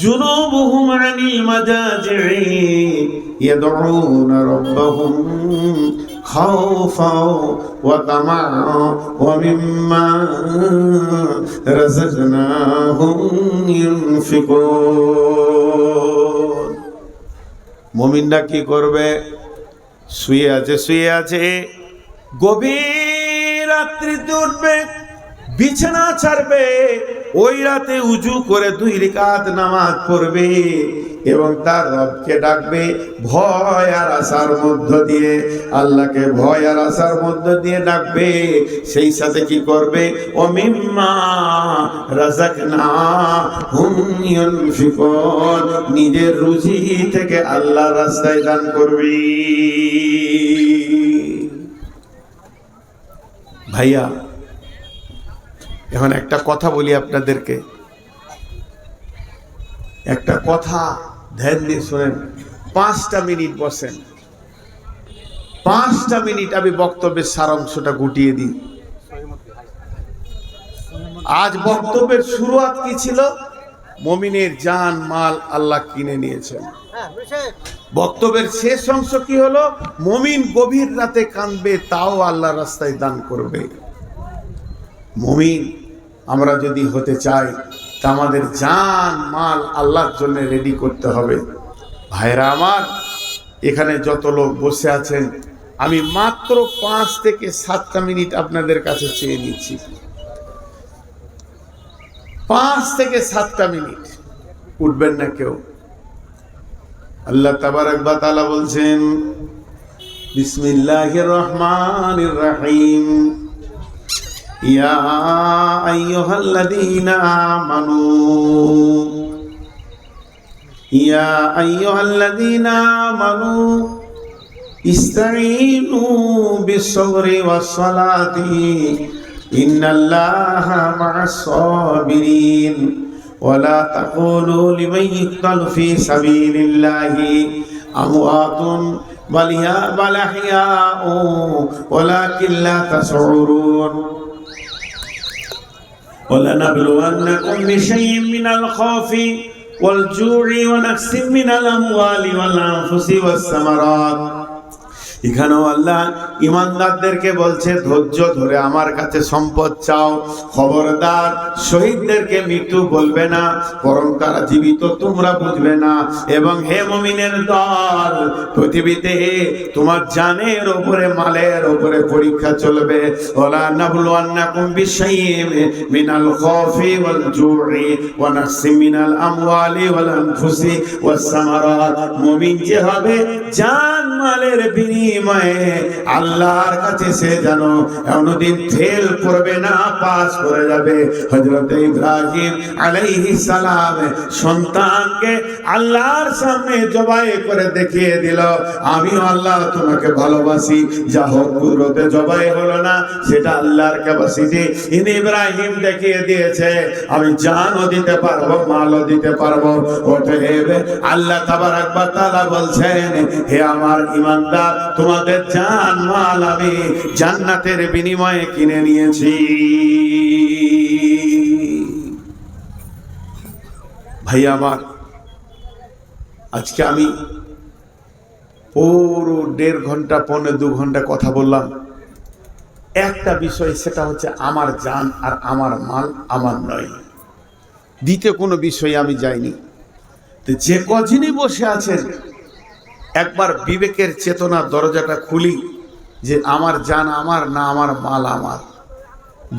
জুনুবুহুম আনিল মাজাজি'i ইয়াদউনা রাব্বাহুম খাওফাও ওয়া তামাআ ওয়া মিম্মা রাযাকনাহুম ইউনফিকুন। মুমিনরা কি করবে? শুয়ে আছে, গভীর রাত্রিতে উঠবে, বিছানা ছাড়বে, ওই রাতে উজু করে 2 রাকাত নামাজ পড়বে এবং তার রবকে ডাকবে ভয় আর আশার মধ্য দিয়ে, আল্লাহকে ভয় আর আশার মধ্য দিয়ে ডাকবে। সেই সাথে কি করবে? ও মিম্মা রাযাকনাহুম ইউনফিকুন, নিজের রুজি থেকে আল্লাহর রাস্তায় দান করবে। ভাইয়া, এখন একটা কথা বলি আপনাদেরকে, একটা কথা ধ্যান দিয়ে শোনেন। 5টা মিনিট বসেন, 5টা মিনিট আমি বক্তব্যের সারাংশটা গুটিয়ে দিই। আজ বক্তব্যের শুরুয়াত কি ছিল? মুমিনের জান মাল আল্লাহ কিনে নিয়েছেন। বক্তব্যের শেষ অংশ কি হলো? মুমিন গভীর রাতে কাঁদবে, তাও আল্লাহ রাস্তায় দান করবে। মুমিন আমরা যদি হতে চাই তা আমাদের জান মাল আল্লাহর জন্য রেডি করতে হবে। ভাইরা আমার, এখানে যত লোক বসে আছেন, আমি মাত্র 5 থেকে 7টা মিনিট আপনাদের কাছে চেয়ে নিচ্ছি। 5 থেকে 7টা মিনিট, উঠবেন না কেউ। আল্লাহ তাবারক ওয়া তাআলা বলছেন বিসমিল্লাহির রহমানির রহিম। ইয়া আইয়ুহাল্লাযীনা আমানু, ইয়া আইয়ুহাল্লাযীনা আমানু ইসতাঈনু বিস-সাবরি ওয়াস-সালাতি ইন্নাল্লাহা মা'আস-সাবিরিন ওয়া লা তাকুলু লিমান ইয়ুকতালু ফী সাবিলিল্লাহি আমওয়াতুন বাল আহইয়াউ ওয়ালাকিন লা তাশউরুন। وَلَنَبْلُوَنَّكُمْ بِشَيْءٍ مِّنَ الْخَوْفِ وَالْجُوعِ وَنَقْصٍ مِّنَ الْأَمْوَالِ وَالْأَنفُسِ وَالثَّمَرَاتِ এখানেও আল্লাহ ইমানদারদেরকে বলছে ধৈর্য ধরে আমার কাছে সম্পদ চাও। খবরদার শহীদদেরকে মৃত্যু বলবে না, বরং তারা জীবিত তোমরা বুঝবে না। এবং হে মুমিনের দল, পৃথিবীতে তোমার জানের উপরে মালের উপরে পরীক্ষা চলবে। ওয়ালা নাবলুয়ান্নাকুম বিশাইইন মিনাল খাউফি ওয়াল জু'i ওয়া নাকসিম মিনাল আমওয়ালি ওয়াল আনফুসি ওয়াস সামারাত। মুমিন যে হবে জান মালের বিনিময়ে আল্লাহর কাছে সে যেন কোনদিন ফেল করবে না, পাস করে যাবে। হযরত ইব্রাহিম আলাইহিস সালাম সন্তানকে আল্লাহর সামনে জবাই করে দেখিয়ে দিল, আমিও আল্লাহ তোমাকে ভালোবাসি। যা হোক কুদরতে জবাই হলো না, সেটা আল্লাহর ক্যাপাসিটি। ইব্রাহিম দেখিয়ে দিয়েছে আমি জানও দিতে পারবো, মালও দিতে পারবো। অতএব আল্লাহ তাবারক ওয়া তাআলা বলছেন, হে আমার ইমানদার, তোমাদের জান মাল আমি জান্নাতের বিনিময়ে কিনে নিয়েছি। ভাই আমার, আজকে আমি পুরো 1.5 ঘন্টা 1.25 ঘন্টা কথা বললাম একটা বিষয়, সেটা হচ্ছে আমার জান আর আমার মাল আমার নয়। দ্বিতীয় কোনো বিষয়ে আমি যাইনি। তো যে কজনই বসে আছেন, একবার বিবেকের চেতনার দরজাটা খুলি যে আমার জান আমার না আমার মাল আমার।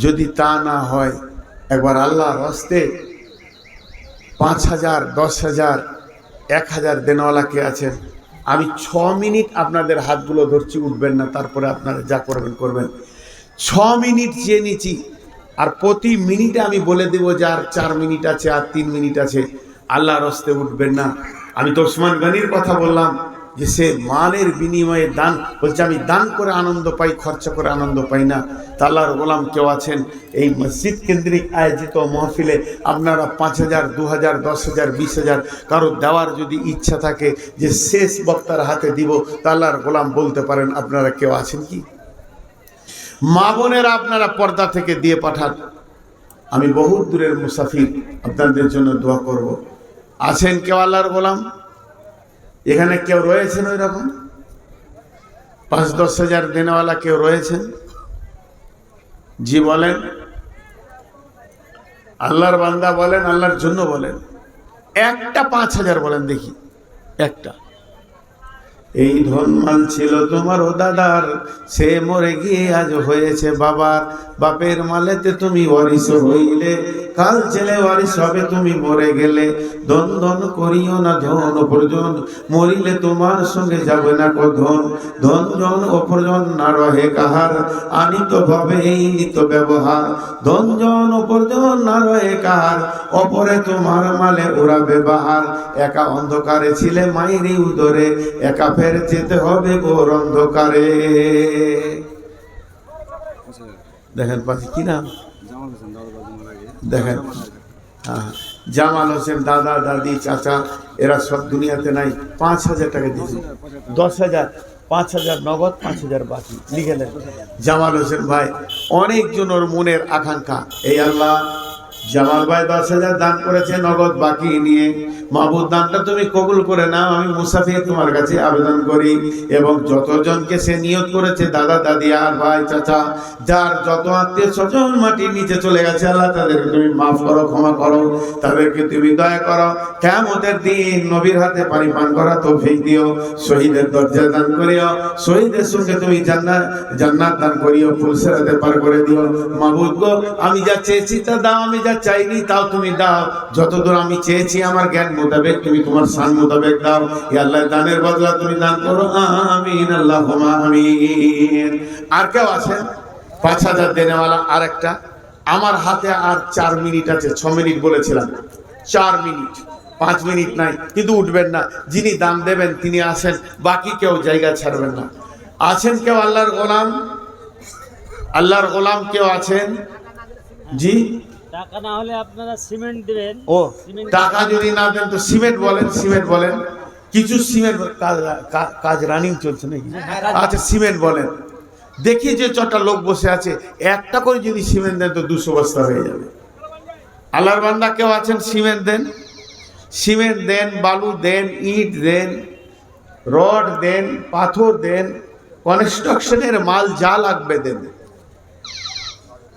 যদি তা না হয়, একবার আল্লাহর রাস্তে 5,000, 10,000, 1,000 দেনওয়ালা কে আছেন, আমি 6 মিনিট আপনাদের হাতগুলো ধরছি, উঠবেন না, তারপরে আপনারা যা করবেন করবেন। 6 মিনিট চেয়ে নিচ্ছি, আর প্রতি মিনিটে আমি বলে দেব যে আর 4 মিনিট আছে, আর 3 মিনিট আছে। আল্লাহর রাস্তে উঠবেন না। আমি তো ওসমান গনির কথা বললাম যে সে মালের বিনিময়ে দান, বলছে আমি দান করে আনন্দ পাই, খরচা করে আনন্দ পাই না। তা আল্লাহর গোলাম কেউ আছেন এই মসজিদ কেন্দ্রিক আয়োজিত মাহফিলে আপনারা 5,000, 2,000, 10,000, 20,000 কারো দেওয়ার যদি ইচ্ছা থাকে যে শেষ বক্তার হাতে দিব, তা আল্লাহর গোলাম বলতে পারেন আপনারা কেউ আছেন কি? মা বোনেরা আপনারা পর্দা থেকে দিয়ে পাঠান। আমি বহু দূরের মুসাফির, আপনাদের জন্য দোয়া করব। আছেন কেউ আল্লাহর গোলাম? এখানে কেউ রয়েছেন ওই রকম 5-10 হাজার দেনেওয়ালা কেউ রয়েছেন? জি বলেন। আল্লাহর বান্দা বলেন, আল্লাহর জন্য বলেন। একটা 5,000 বলেন দেখি, একটা। এই ধনমাল ছিল তোমার ও দাদার, সে মরে গিয়ে আজ হয়েছে বাবার। বাপের মালেতে তুমি ওয়ারিস হইলে, কাল ছেলে ওয়ারিস হবে তুমি মরে গেলে। ধন ধন করিও না ধন অপরজন, মরিলে তোমার সঙ্গে যাবে না কো ধন। ধন জন অপরজন না রহে কাহার, আনিত ভাবে এই নিত ব্যবহার। ধন জন অপরজন না রহে কাহার, অপরে তোমার মালে ওরাবে বাহার। একা অন্ধকারে ছিলে মায়েরই উদরে, একা ফের যেতে হবে ঘোর অন্ধকারে। দেখেন পাশে কি নাম, দেখেন জামাল হোসেন, দাদা দাদি চাচা, এরা সব দুনিয়াতে নাই। 5,000 টাকা দিয়েছে, 10,000, 5,000 নগদ, 5,000 বাকি লিখে নেন। জামাল হোসেন ভাই অনেকজন ওর মনের আকাঙ্ক্ষা, এই আল্লাহ জামাল ভাই 10,000 দান করেছে নগদ বাকি নিয়ে। মাহবুব দানটা তুমি কবুল করে নাও, আমি মুসাফির তোমার কাছে আবেদন করি। এবং যতজনকে সে নিয়ত করেছে, দাদা দাদি আর ভাই চাচা, যার যত আত্মীয় স্বজন মাটির নিচে চলে গেছে, আল্লাহ তাদেরকে তুমি মাফ করো, ক্ষমা করো, তাদেরকে তুমি দয়া করো। কিয়ামতের দিন নবীর হাতে পানি পান করা তৌফিক দিও। শহীদের দরজা দান করিও, শহীদের সঙ্গে তুমি জান্নাত দান করিও, ফুলসিরাতে পার করে দিও। মাহবুব গো, আমি যা চেয়েছি তা দাও, আমি যা চাইনি তাও তুমি দাও। যতদূর আমি চেয়েছি আমার জ্ঞান মোতাবেক, তুমি তোমার শান মোতাবেক দাও। ইয়া আল্লাহ, দানের বদলা তুমি দান করো, আমিন, আল্লাহুম্মা আমিন। আর কেউ আছেন 5,000 দেনেওয়ালা? আর একটা, আমার হাতে আর 4 মিনিট আছে। 6 মিনিট বলেছিলাম, 4 মিনিট, 5 মিনিট নাই, কিন্তু উঠবেন না। যিনি দাম দেবেন তিনি আসেন, বাকি কেউ জায়গা ছাড়বেন না। আছেন কেউ আল্লাহর গোলাম? আল্লাহর গোলাম কেউ আছেন? জি, টাকা না হলে আপনারা সিমেন্ট দিবেন। ও, টাকা যদি না দেন তো সিমেন্ট বলেন, সিমেন্ট বলেন। কিছু সিমেন্ট কাজ রানিং চলছে নাকি? আচ্ছা, সিমেন্ট বলেন। দেখি যে 4টা লোক বসে আছে, একটা করে যদি সিমেন্ট দেন তো 200 বস্তা হয়ে যাবে। আল্লাহর বান্দা কেউ আছেন? সিমেন্ট দেন, সিমেন্ট দেন, বালু দেন, ইট দেন, রড দেন, পাথর দেন, কনস্ট্রাকশনের মাল যা লাগবে দেন।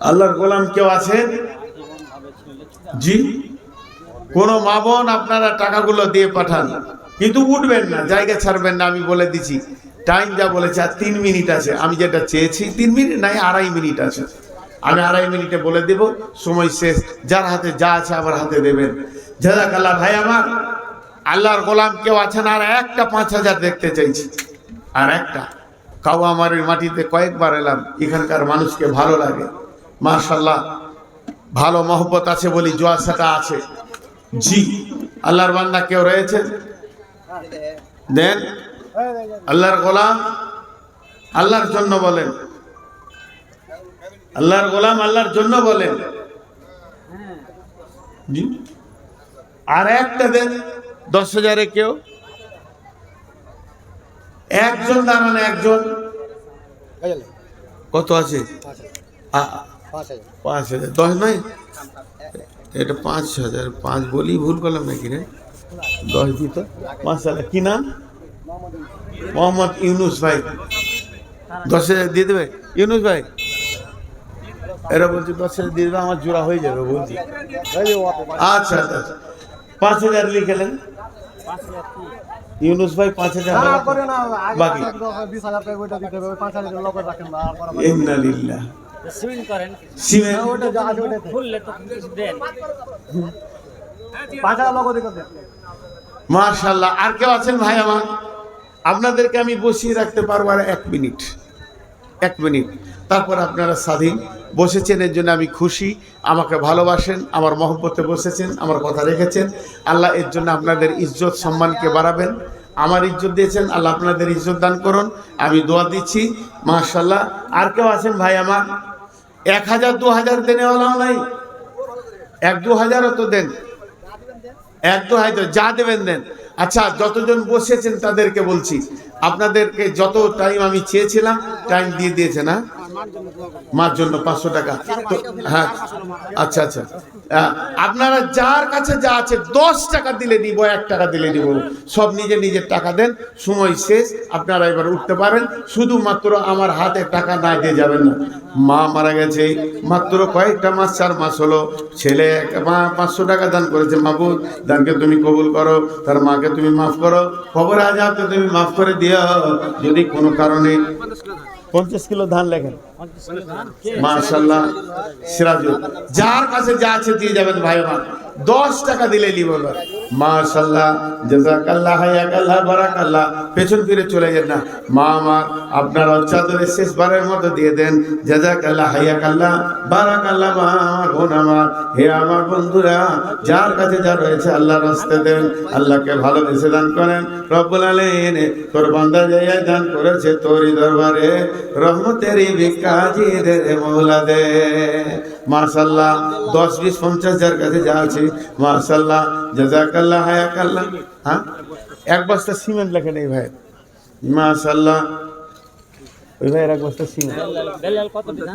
আল্লাহর গোলাম কেউ আছেন? জি, কোন মা বোন আপনারা টাকাগুলো দিয়ে পাঠান, কিন্তু উঠবেন না, জায়গা ছাড়বেন না। আমি বলে দিচ্ছি, টাইম যা বলেছে আর 3 মিনিট আছে। আমি যেটা চেয়েছি 3 মিনিট নাই, 2.5 মিনিট আছে। আমি 2.5 মিনিটে বলে দেব, সময় শেষ। যার হাতে যা আছে আবার হাতে দেবেন। জাযাকাল্লাহ। ভাই আমার, আল্লাহর গোলাম কেউ আছেন? আর একটা 5,000 দেখতে চাইছি, আর একটা। কাউয়ামারির মাটিতে কয়েকবার এলাম, এখানকার মানুষকে ভালো লাগে, মাশাআল্লাহ, ভালো মহব্বত আছে বলি জোয়াসাটা আছে। জি, আল্লাহর বান্দা কেউ রয়েছেন? দেন। আল্লাহর গোলাম, আল্লাহর জন্য বলেন। আল্লাহর গোলাম, আল্লাহর জন্য বলেন। জি, আর একটা দেন। 10,000-এ কেউ? একজন দাঁড়ান, একজন। কত আছে? 5,000। 10 নয়, এটা 5,000। 5 বলি, ভুল করলাম নাকি রে? 10 দিত। মাশাআল্লাহ। কি নাম? মোহাম্মদ ইউনুস ভাই। 10,000 দিয়ে দেবে ইউনুস ভাই? এরা বলছে 10,000 দিয়ে দেবে, আমার জোড়া হয়ে যাবে বলছি। আচ্ছা আচ্ছা, 5,000 লিখেলেন ইউনুস ভাই। 5,000 বাকি। ইন্নালিল্লাহ। সিমেন্ট করেন, সিমেন্ট খুললে তো কিছু দেন। মাশাআল্লাহ। আর কেউ আছেন ভাই আমার? আপনাদেরকে আমি বসিয়ে রাখতে পারবো আর 1 মিনিট, 1 মিনিট। তারপর আপনারা স্বাধীন। বসেছেন এর জন্য আমি খুশি। আমাকে ভালোবাসেন, আমার মহব্বতে বসেছেন, আমার কথা রেখেছেন। আল্লাহ এর জন্য আপনাদের ইজ্জত সম্মানকে বাড়াবেন। আমার ইজ্জত দিয়েছেন, আল্লাহ আপনাদের ইজ্জত দান করুন। আমি দোয়া দিচ্ছি, মাশাআল্লাহ। আর কেউ আছেন ভাই আমার? 1,000 2,000 দেনেওয়ালাও নাই? 1-2,000 তো দেন। 1-2,000 যা দেবেন দেন। আচ্ছা, যতজন বসেছেন তাদেরকে বলছি, আপনাদেরকে যত টাইম আমি চেয়েছিলাম টাইম দিয়ে দিয়েছে না? মার জন্য 500 টাকা তো, হ্যাঁ। আচ্ছা আচ্ছা, আপনারা যার কাছে যা আছে 10 টাকা দিলে দিব, 1 টাকা দিলে দিব, সব নিজে নিজের টাকা দেন। সময় শেষ, আপনারা এবার উঠতে পারেন। শুধুমাত্র আমার হাতে টাকা না দিয়ে যাবেন না। মা মারা গেছে মাত্র কয়েকটা মাস, 4 মাস হলো। ছেলে মা 500 টাকা দান করেছে। মাবুদ, দানকে তুমি কবুল করো, তার মাকে তুমি মাফ করো, খবর আজাবকে তুমি মাফ করে দিও। যদি কোনো কারণে 50 কিলো ধান লেখেন, মাশাআল্লাহ। সিরাজুল, যার কাছে যা আছে দিয়ে যাবেন ভাই আমার। 10 টাকা দিলে নি বলবো মাশাআল্লাহ, জাযাকাল্লাহ, হায়াকাল্লাহ, বারাকাল্লাহ। পেছন ফিরে চলে যান না। মা আমার, আপনারা চাদরের শেষবারের মতো দিয়ে দেন। জাযাকাল্লাহ, হায়াকাল্লাহ, বারাকাল্লাহ। মা আমার, বোন আমার, হে আমার বন্ধুরা, যার কাছে যা রয়েছে আল্লাহর রাস্তায় দেন। আল্লাহকে ভালোবেসে দান করেন। রব্বুল আলামিন তোর বান্দা যাইয়া দান করেছে তোরই দরবারে, রহমতেরই ভিক্ষাজি দে মওলা দে। মাশাআল্লাহ। 10, 20, 50 যার কাছে যা আছে, মাশাআল্লাহ, জাযাকাল্লাহ, হায়াকাল্লাহ। হ্যাঁ, 1 বস্তা সিমেন্ট লেখেন এই ভাই, মাশাআল্লাহ। ওই ভাই 1 বস্তা সিমেন্ট। বেলাল কত দিন?